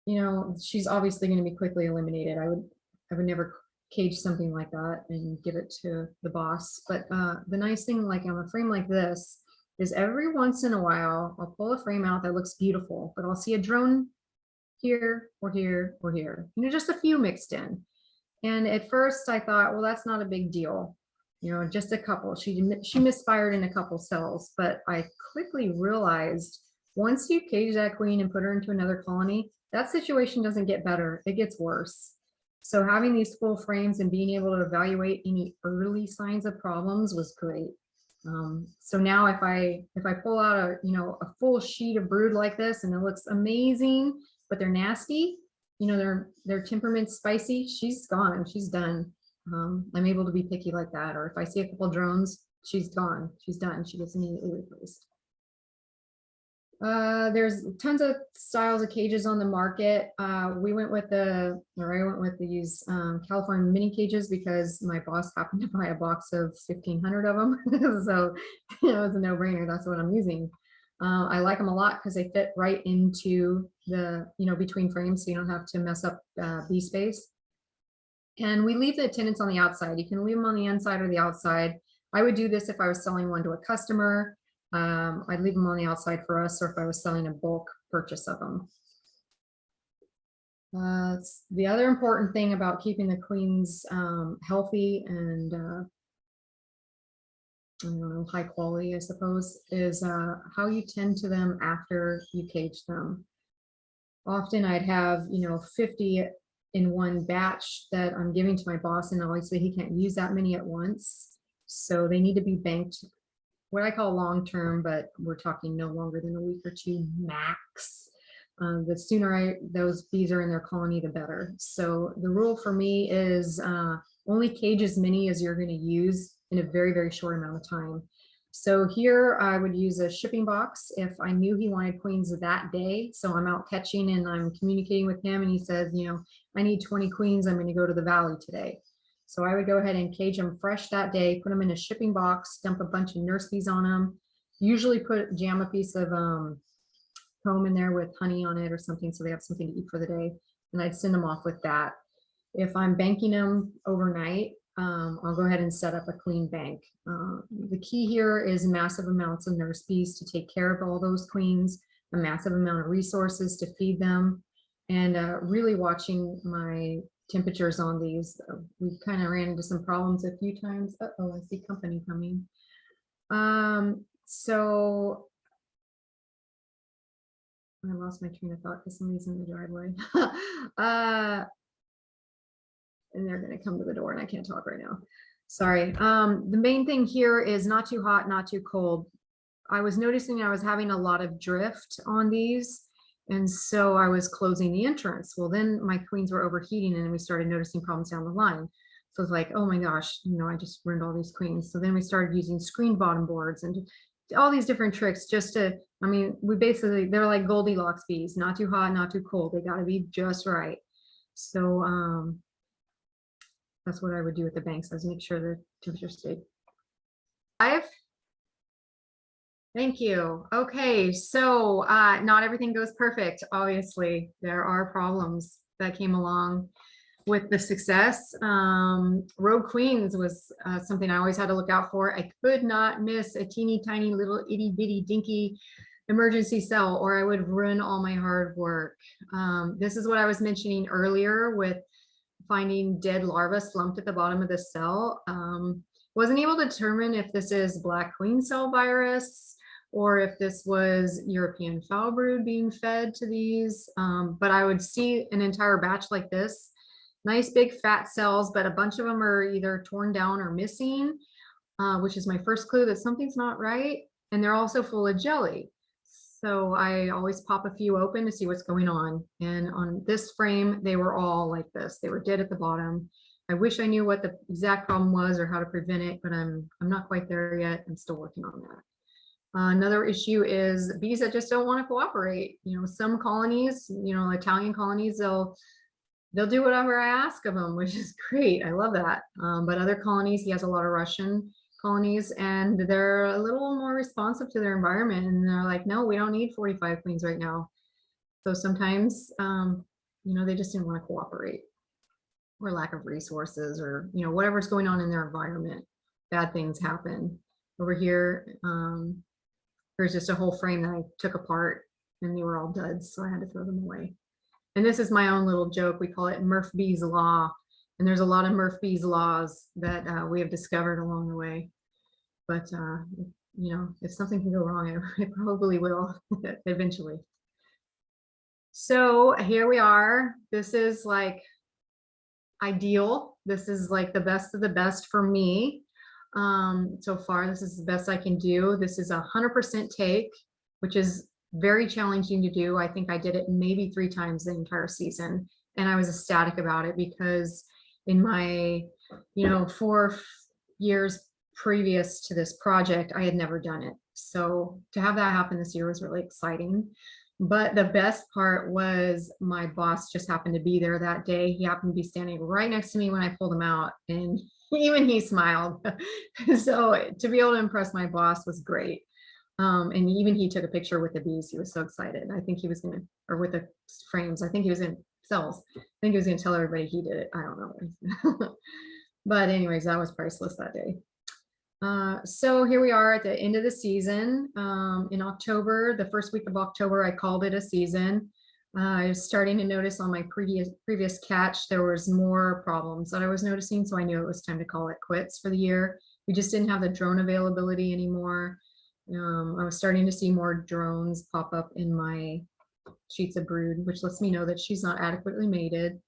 you know, she's obviously going to be quickly eliminated. I would never cage something like that and give it to the boss. But the nice thing, like on a frame like this, is every once in a while I'll pull a frame out that looks beautiful, but I'll see a drone here or here or here, you know, just a few mixed in. And at first I thought, well, that's not a big deal, you know, just a couple. She misfired in a couple cells, but I quickly realized once you cage that queen and put her into another colony, that situation doesn't get better, it gets worse. So having these full frames and being able to evaluate any early signs of problems was great. So now if I pull out a, you know, a full sheet of brood like this and it looks amazing, but they're nasty, you know, their temperament's spicy, she's gone, she's done. I'm able to be picky like that. Or if I see a couple drones, she's gone, she's done, she gets immediately replaced. There's tons of styles of cages on the market. I went with these California mini cages because my boss happened to buy a box of 1,500 of them. So it was a no-brainer. That's what I'm using. I like them a lot because they fit right into the, between frames, so you don't have to mess up bee space. And we leave the attendants on the outside. You can leave them on the inside or the outside. I would do this if I was selling one to a customer. I'd leave them on the outside for us, or if I was selling a bulk purchase of them. The other important thing about keeping the queens healthy and I don't know, high quality, I suppose, is how you tend to them after you cage them. Often I'd have 50 in one batch that I'm giving to my boss, and obviously he can't use that many at once, so they need to be banked what I call long term, but we're talking no longer than a week or two max. The sooner those bees are in their colony, the better. So the rule for me is only cage as many as you're going to use in a very, very short amount of time. So here I would use a shipping box if I knew he wanted queens that day. So I'm out catching and I'm communicating with him, and he says, I need 20 queens. I'm going to go to the valley today. So I would go ahead and cage them fresh that day, put them in a shipping box, dump a bunch of nurse bees on them, usually jam a piece of comb in there with honey on it or something, so they have something to eat for the day. And I'd send them off with that. If I'm banking them overnight, I'll go ahead and set up a clean bank. The key here is massive amounts of nurse bees to take care of all those queens, a massive amount of resources to feed them, and really watching my temperatures on these. We kind of ran into some problems a few times. Uh-oh, I see company coming. So I lost my train of thought because somebody's in the driveway. And they're going to come to the door and I can't talk right now. Sorry. The main thing here is not too hot, not too cold. I was noticing I was having a lot of drift on these, and so I was closing the entrance. Well, then my queens were overheating and we started noticing problems down the line. So it's like, oh my gosh, I just ruined all these queens. So then we started using screen bottom boards and all these different tricks just to, they're like Goldilocks bees, not too hot, not too cold. They got to be just right. So that's what I would do with the banks, is make sure the temperature stayed. Thank you. Okay, so not everything goes perfect. Obviously, there are problems that came along with the success. Rogue Queens was something I always had to look out for. I could not miss a teeny tiny little itty bitty dinky emergency cell, or I would ruin all my hard work. This is what I was mentioning earlier with finding dead larvae slumped at the bottom of the cell. Wasn't able to determine if this is black queen cell virus or if this was European foul brood being fed to these. But I would see an entire batch like this, nice big fat cells, but a bunch of them are either torn down or missing, which is my first clue that something's not right. And they're also full of jelly. So I always pop a few open to see what's going on. And on this frame, they were all like this. They were dead at the bottom. I wish I knew what the exact problem was or how to prevent it, but I'm not quite there yet. I'm still working on that. Another issue is bees that just don't want to cooperate. Some colonies, Italian colonies, they'll do whatever I ask of them, which is great. I love that. But other colonies, he has a lot of Russian colonies, and they're a little more responsive to their environment, and they're like, no, we don't need 45 queens right now. So sometimes, they just didn't want to cooperate, or lack of resources, or whatever's going on in their environment. Bad things happen. Over here, there's just a whole frame that I took apart, and they were all duds, so I had to throw them away. And this is my own little joke. We call it Murph Bee's Law. And there's a lot of Murph Bee's laws that we have discovered along the way. But, if something can go wrong, it probably will eventually. So here we are. This is like ideal. This is like the best of the best for me. So far, this is the best I can do. This is 100% take, which is very challenging to do. I think I did it maybe 3 times the entire season. And I was ecstatic about it because in my, 4 years previous to this project, I had never done it. So to have that happen this year was really exciting. But the best part was my boss just happened to be there that day. He happened to be standing right next to me when I pulled him out, and even he smiled. So to be able to impress my boss was great. And even he took a picture with the bees. He was so excited. I think he was gonna, or with the frames. I think he was in cells. I think he was gonna tell everybody he did it. I don't know. But anyways, that was priceless that day. So here we are at the end of the season. In October, the first week of October, I called it a season. I was starting to notice on my previous catch, there was more problems that I was noticing. So I knew it was time to call it quits for the year. We just didn't have the drone availability anymore. I was starting to see more drones pop up in my sheets of brood, which lets me know that she's not adequately mated.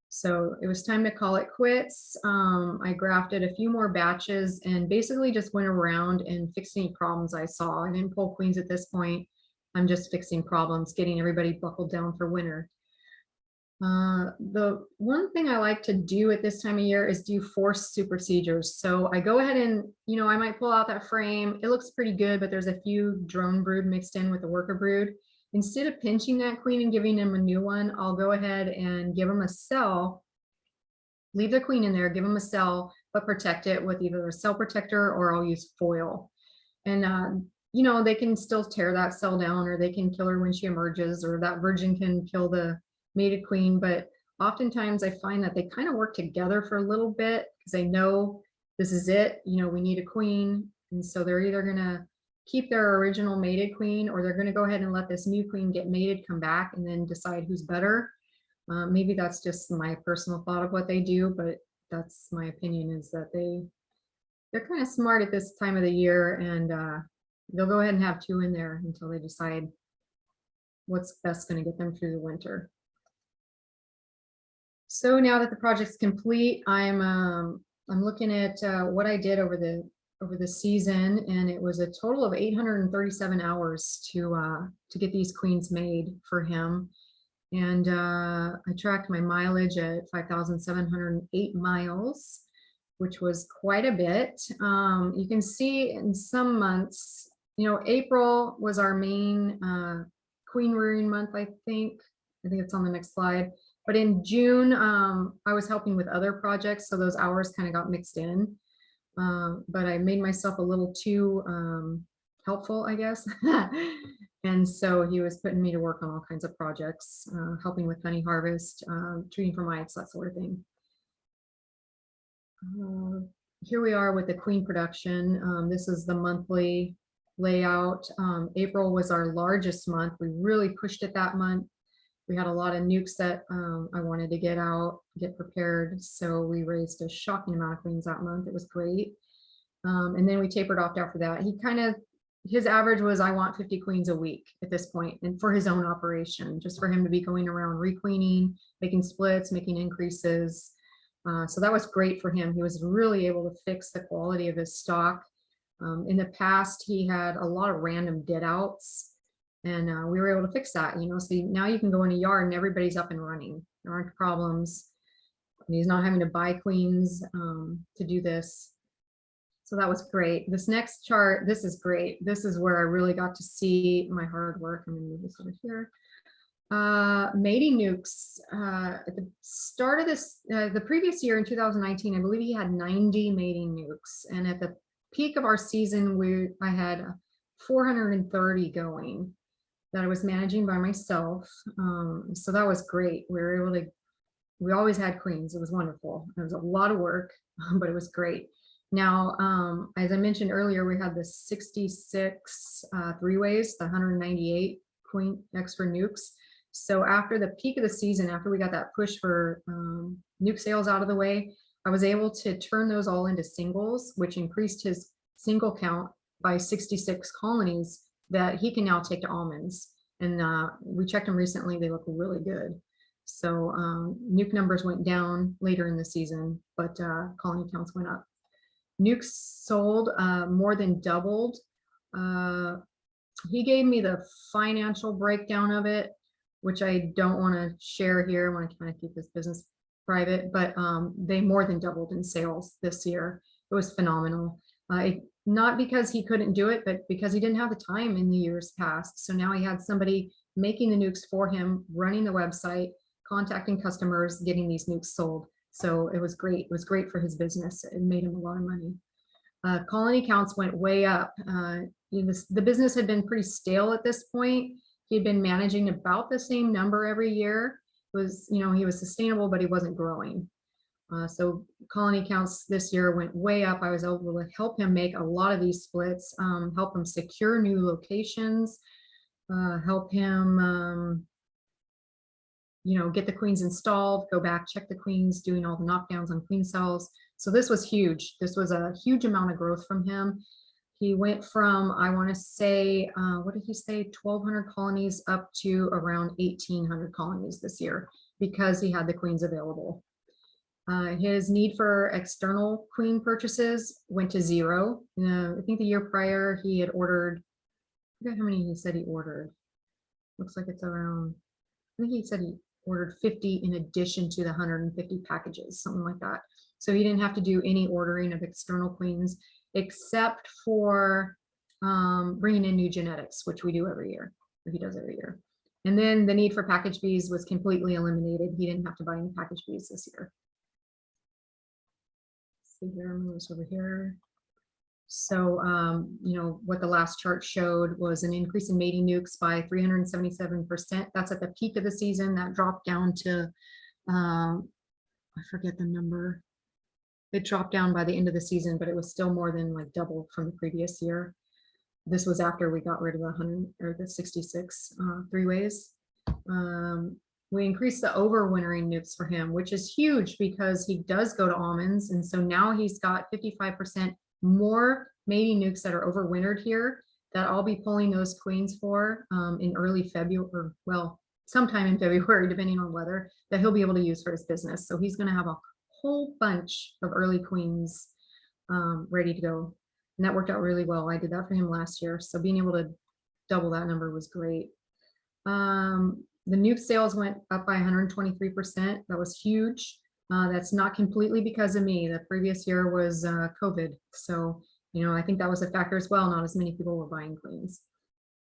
So it was time to call it quits. I grafted a few more batches and basically just went around and fixed any problems I saw. I didn't pull queens at this point. I'm just fixing problems, getting everybody buckled down for winter. The one thing I like to do at this time of year is do forced supersedures. So I go ahead and, I might pull out that frame. It looks pretty good, but there's a few drone brood mixed in with the worker brood. Instead of pinching that queen and giving them a new one, I'll go ahead and give them a cell, leave the queen in there, give them a cell, but protect it with either a cell protector or I'll use foil. And, they can still tear that cell down, or they can kill her when she emerges, or that virgin can kill the mated queen. But oftentimes I find that they kind of work together for a little bit because they know this is it, we need a queen. And so they're either going to keep their original mated queen, or they're going to go ahead and let this new queen get mated, come back, and then decide who's better. Maybe that's just my personal thought of what they do, but that's my opinion, is that they're kind of smart at this time of the year, and they'll go ahead and have two in there until they decide what's best going to get them through the winter. So now that the project's complete, I'm looking at what I did over the season, and it was a total of 837 hours to get these queens made for him. And I tracked my mileage at 5,708 miles, which was quite a bit. You can see in some months, April was our main queen rearing month, I think. It's on the next slide. But in June, I was helping with other projects, so those hours kind of got mixed in. But I made myself a little too helpful, I guess. And so he was putting me to work on all kinds of projects, helping with honey harvest, treating for mites, that sort of thing. Here we are with the queen production. This is the monthly layout. April was our largest month. We really pushed it that month. We had a lot of nukes that I wanted to get prepared. So we raised a shocking amount of queens that month. It was great. And then we tapered off after that. His average was, I want 50 queens a week at this point, and for his own operation, just for him to be going around requeening, making splits, making increases. So that was great for him. He was really able to fix the quality of his stock. In the past, he had a lot of random dead outs, and we were able to fix that, so now you can go in a yard and everybody's up and running. There aren't problems. And he's not having to buy queens to do this. So that was great. This next chart, this is great. This is where I really got to see my hard work. I'm gonna move this over here. Mating nukes. At the start of this, the previous year in 2019, I believe he had 90 mating nukes. And at the peak of our season, I had 430 going that I was managing by myself. So that was great. We always had queens. It was wonderful. It was a lot of work, but it was great. Now, as I mentioned earlier, we had the 66 three-ways, the 198 queen extra nukes. So after the peak of the season, after we got that push for nuke sales out of the way, I was able to turn those all into singles, which increased his single count by 66 colonies that he can now take to almonds. And we checked them recently. They look really good. So nuke numbers went down later in the season, but colony counts went up. Nukes sold more than doubled. He gave me the financial breakdown of it, which I don't want to share here. I want to kind of keep this business private, but they more than doubled in sales this year. It was phenomenal. not because he couldn't do it, but because he didn't have the time in the years past. So now he had somebody making the nukes for him, running the website, contacting customers, getting these nukes sold. So it was great. It was great for his business. It made him a lot of money. Colony counts went way up. The business had been pretty stale at this point. He had been managing about the same number every year. It was, he was sustainable, but he wasn't growing. So colony counts this year went way up. I was able to help him make a lot of these splits, help him secure new locations, help him, get the queens installed, go back, check the queens, doing all the knockdowns on queen cells. So this was huge. This was a huge amount of growth from him. He went from, I want to say, what did he say, 1,200 colonies up to around 1,800 colonies this year because he had the queens available. His need for external queen purchases went to zero. I think the year prior he had ordered, I forget how many he said he ordered. Looks like it's around, I think he said he ordered 50 in addition to the 150 packages, something like that. So he didn't have to do any ordering of external queens except for bringing in new genetics, which we do every year, or he does every year. And then the need for package bees was completely eliminated. He didn't have to buy any package bees this year. Over here. So, what the last chart showed was an increase in mating nukes by 377%. That's at the peak of the season. That dropped down to, I forget the number. It dropped down by the end of the season, but it was still more than like double from the previous year. This was after we got rid of the 100 or the 66 three-ways. We increased the overwintering nukes for him, which is huge because he does go to almonds. And so now he's got 55% more mating nukes that are overwintered here that I'll be pulling those queens for in early February, or well, sometime in February, depending on weather, that he'll be able to use for his business. So he's going to have a whole bunch of early queens ready to go. And that worked out really well. I did that for him last year. So being able to double that number was great. The nuke sales went up by 123%. That was huge. That's not completely because of me. The previous year was COVID. So, I think that was a factor as well. Not as many people were buying queens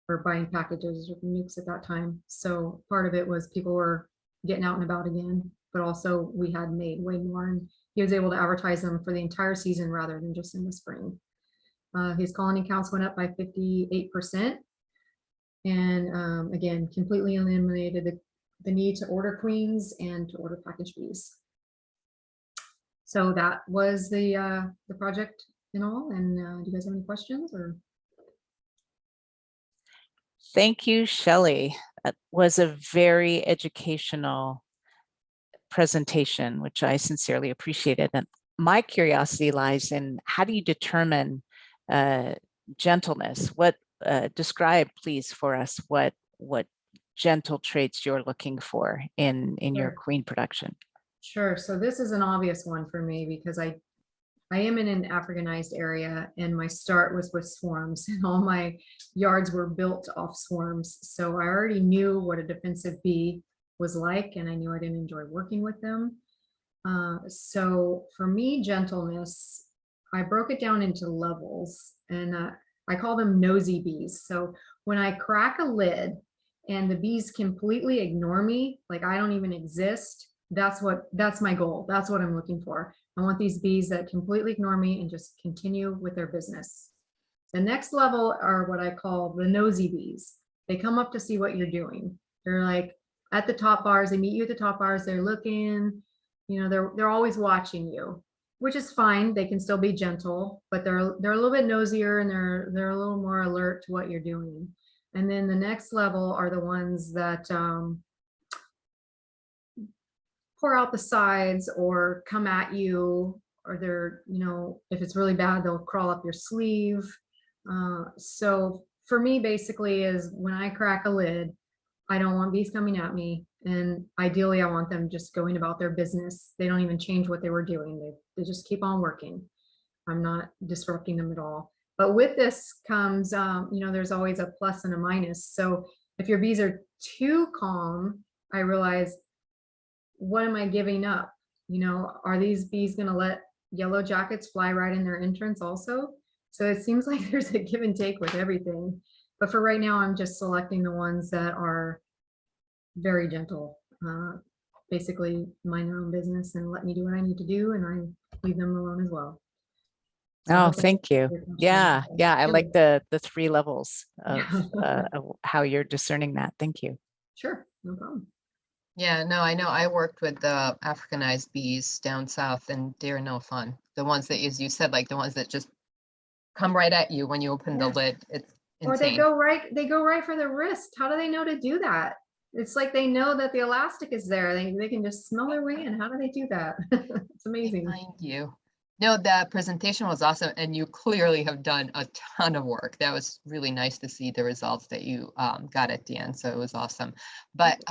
or buying packages of nukes at that time. So part of it was people were getting out and about again, but also we had made way more, and he was able to advertise them for the entire season rather than just in the spring. His colony counts went up by 58%. And again, completely eliminated the need to order queens and to order package bees. So that was the project in all. And do you guys have any questions? Or Thank you, Shelly. That was a very educational presentation, which I sincerely appreciated. And my curiosity lies in how do you determine gentleness? What describe, please, for us what gentle traits you're looking for in your queen production. Sure. So this is an obvious one for me because I am in an Africanized area, and my start was with swarms, and all my yards were built off swarms. So I already knew what a defensive bee was like, and I knew I didn't enjoy working with them. So for me, gentleness, I broke it down into levels, and I call them nosy bees. So when I crack a lid and the bees completely ignore me, like I don't even exist, that's my goal. That's what I'm looking for. I want these bees that completely ignore me and just continue with their business. The next level are what I call the nosy bees. They come up to see what you're doing. They're like at the top bars, they meet you at the top bars, they're looking, they're always watching you, which is fine. They can still be gentle, but they're a little bit nosier, and they're a little more alert to what you're doing. And then the next level are the ones that pour out the sides or come at you, or they're, if it's really bad, they'll crawl up your sleeve. So for me, basically, is when I crack a lid, I don't want bees coming at me. And ideally, I want them just going about their business. They don't even change what they were doing. They just keep on working. I'm not disrupting them at all. But with this comes, there's always a plus and a minus. So if your bees are too calm, I realize, what am I giving up? Are these bees going to let yellow jackets fly right in their entrance also? So it seems like there's a give and take with everything. But for right now, I'm just selecting the ones that are very gentle. Basically mind their own business and let me do what I need to do, and I leave them alone as well. So I Oh, hope that thank you. answers your question. Yeah, yeah. I like the three levels Yeah. of how you're discerning that. Thank you. Sure, no problem. Yeah, no, I know. I worked with the Africanized bees down south, and they're no fun. The ones that, as you said, like the ones that just come right at you when you open the Yeah. lid. It's Or they insane. go right for the wrist. How do they know to do that? It's like they know that the elastic is there. They can just smell their way in. How do they do that? It's amazing. Behind you. No, that presentation was awesome, and you clearly have done a ton of work. That was really nice to see the results that you got at the end, so it was awesome. But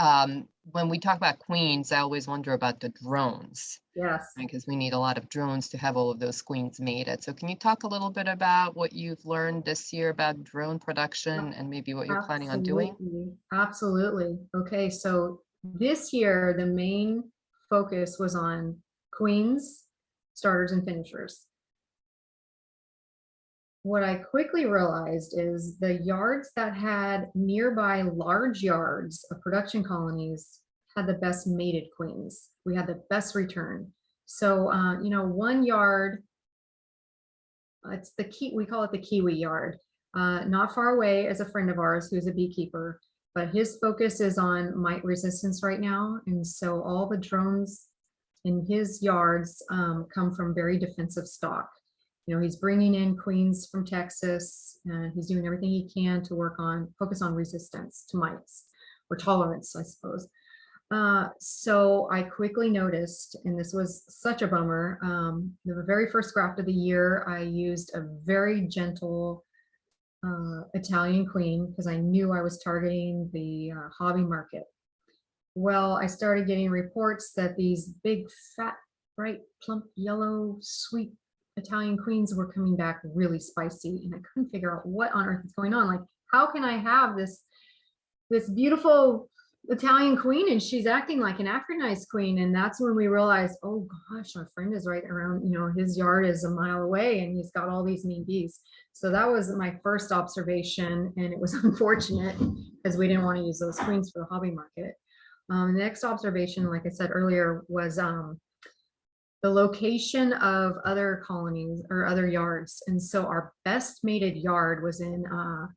when we talk about queens, I always wonder about the drones, Yes. because we need a lot of drones to have all of those queens mated. So can you talk a little bit about what you've learned this year about drone production and maybe what you're planning on doing? Absolutely. Absolutely. Okay, so this year the main focus was on queens, starters, and finishers. What I quickly realized is the yards that had nearby large yards of production colonies had the best mated queens. We had the best return. So, one yard, it's the key, we call it the Kiwi yard. Not far away is a friend of ours who's a beekeeper, but his focus is on mite resistance right now. And so all the drones in his yards come from very defensive stock. He's bringing in queens from Texas, and he's doing everything he can to focus on resistance to mites, or tolerance, I suppose. So I quickly noticed, and this was such a bummer, the very first graft of the year, I used a very gentle Italian queen because I knew I was targeting the hobby market. Well, I started getting reports that these big, fat, bright, plump, yellow, sweet Italian queens were coming back really spicy, and I couldn't figure out what on earth is going on. Like, how can I have this beautiful Italian queen and she's acting like an Africanized queen? And that's when we realized, oh gosh, our friend is right around, his yard is a mile away and he's got all these mean bees. So that was my first observation, and it was unfortunate because we didn't want to use those queens for the hobby market. The next observation, like I said earlier, was the location of other colonies or other yards. And so our best mated yard was in, or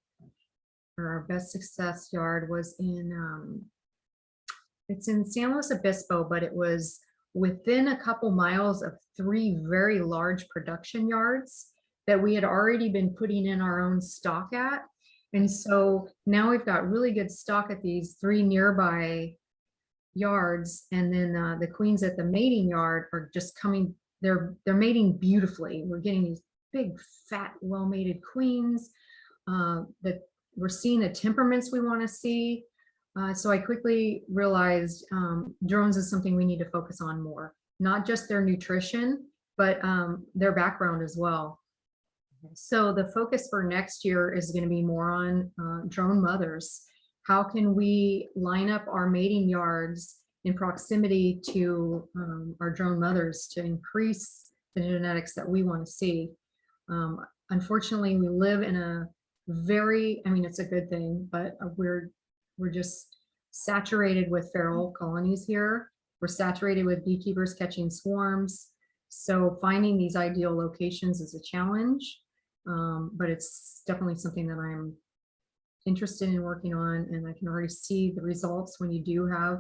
our best success yard was in, it's in San Luis Obispo, but it was within a couple miles of 3 very large production yards that we had already been putting in our own stock at. And so now we've got really good stock at these 3 nearby yards, and then the queens at the mating yard are just coming, they're mating beautifully. We're getting these big, fat, well-mated queens that we're seeing the temperaments we want to see. So I quickly realized drones is something we need to focus on more, not just their nutrition, but their background as well. So the focus for next year is going to be more on drone mothers. How can we line up our mating yards in proximity to our drone mothers to increase the genetics that we want to see? Unfortunately, we live in a it's a good thing, but we're just saturated with feral colonies here. We're saturated with beekeepers catching swarms. So finding these ideal locations is a challenge, but it's definitely something that I'm interested in working on, and I can already see the results when you do have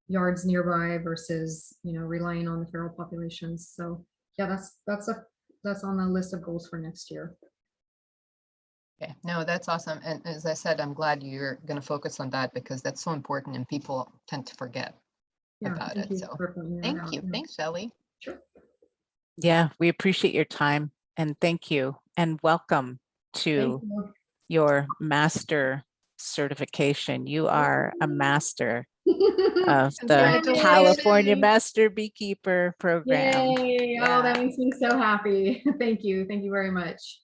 yards nearby versus relying on the feral populations. So yeah, that's on the list of goals for next year. Okay, no, that's awesome. And as I said, I'm glad you're going to focus on that because that's so important and people tend to forget about it. So thank you. Thanks, Shelly. Sure. Yeah, we appreciate your time, and thank you, and welcome to your master certification. You are a master of the California Master Beekeeper Program. Yay! Yeah. Oh, that makes me so happy. Thank you. Thank you very much.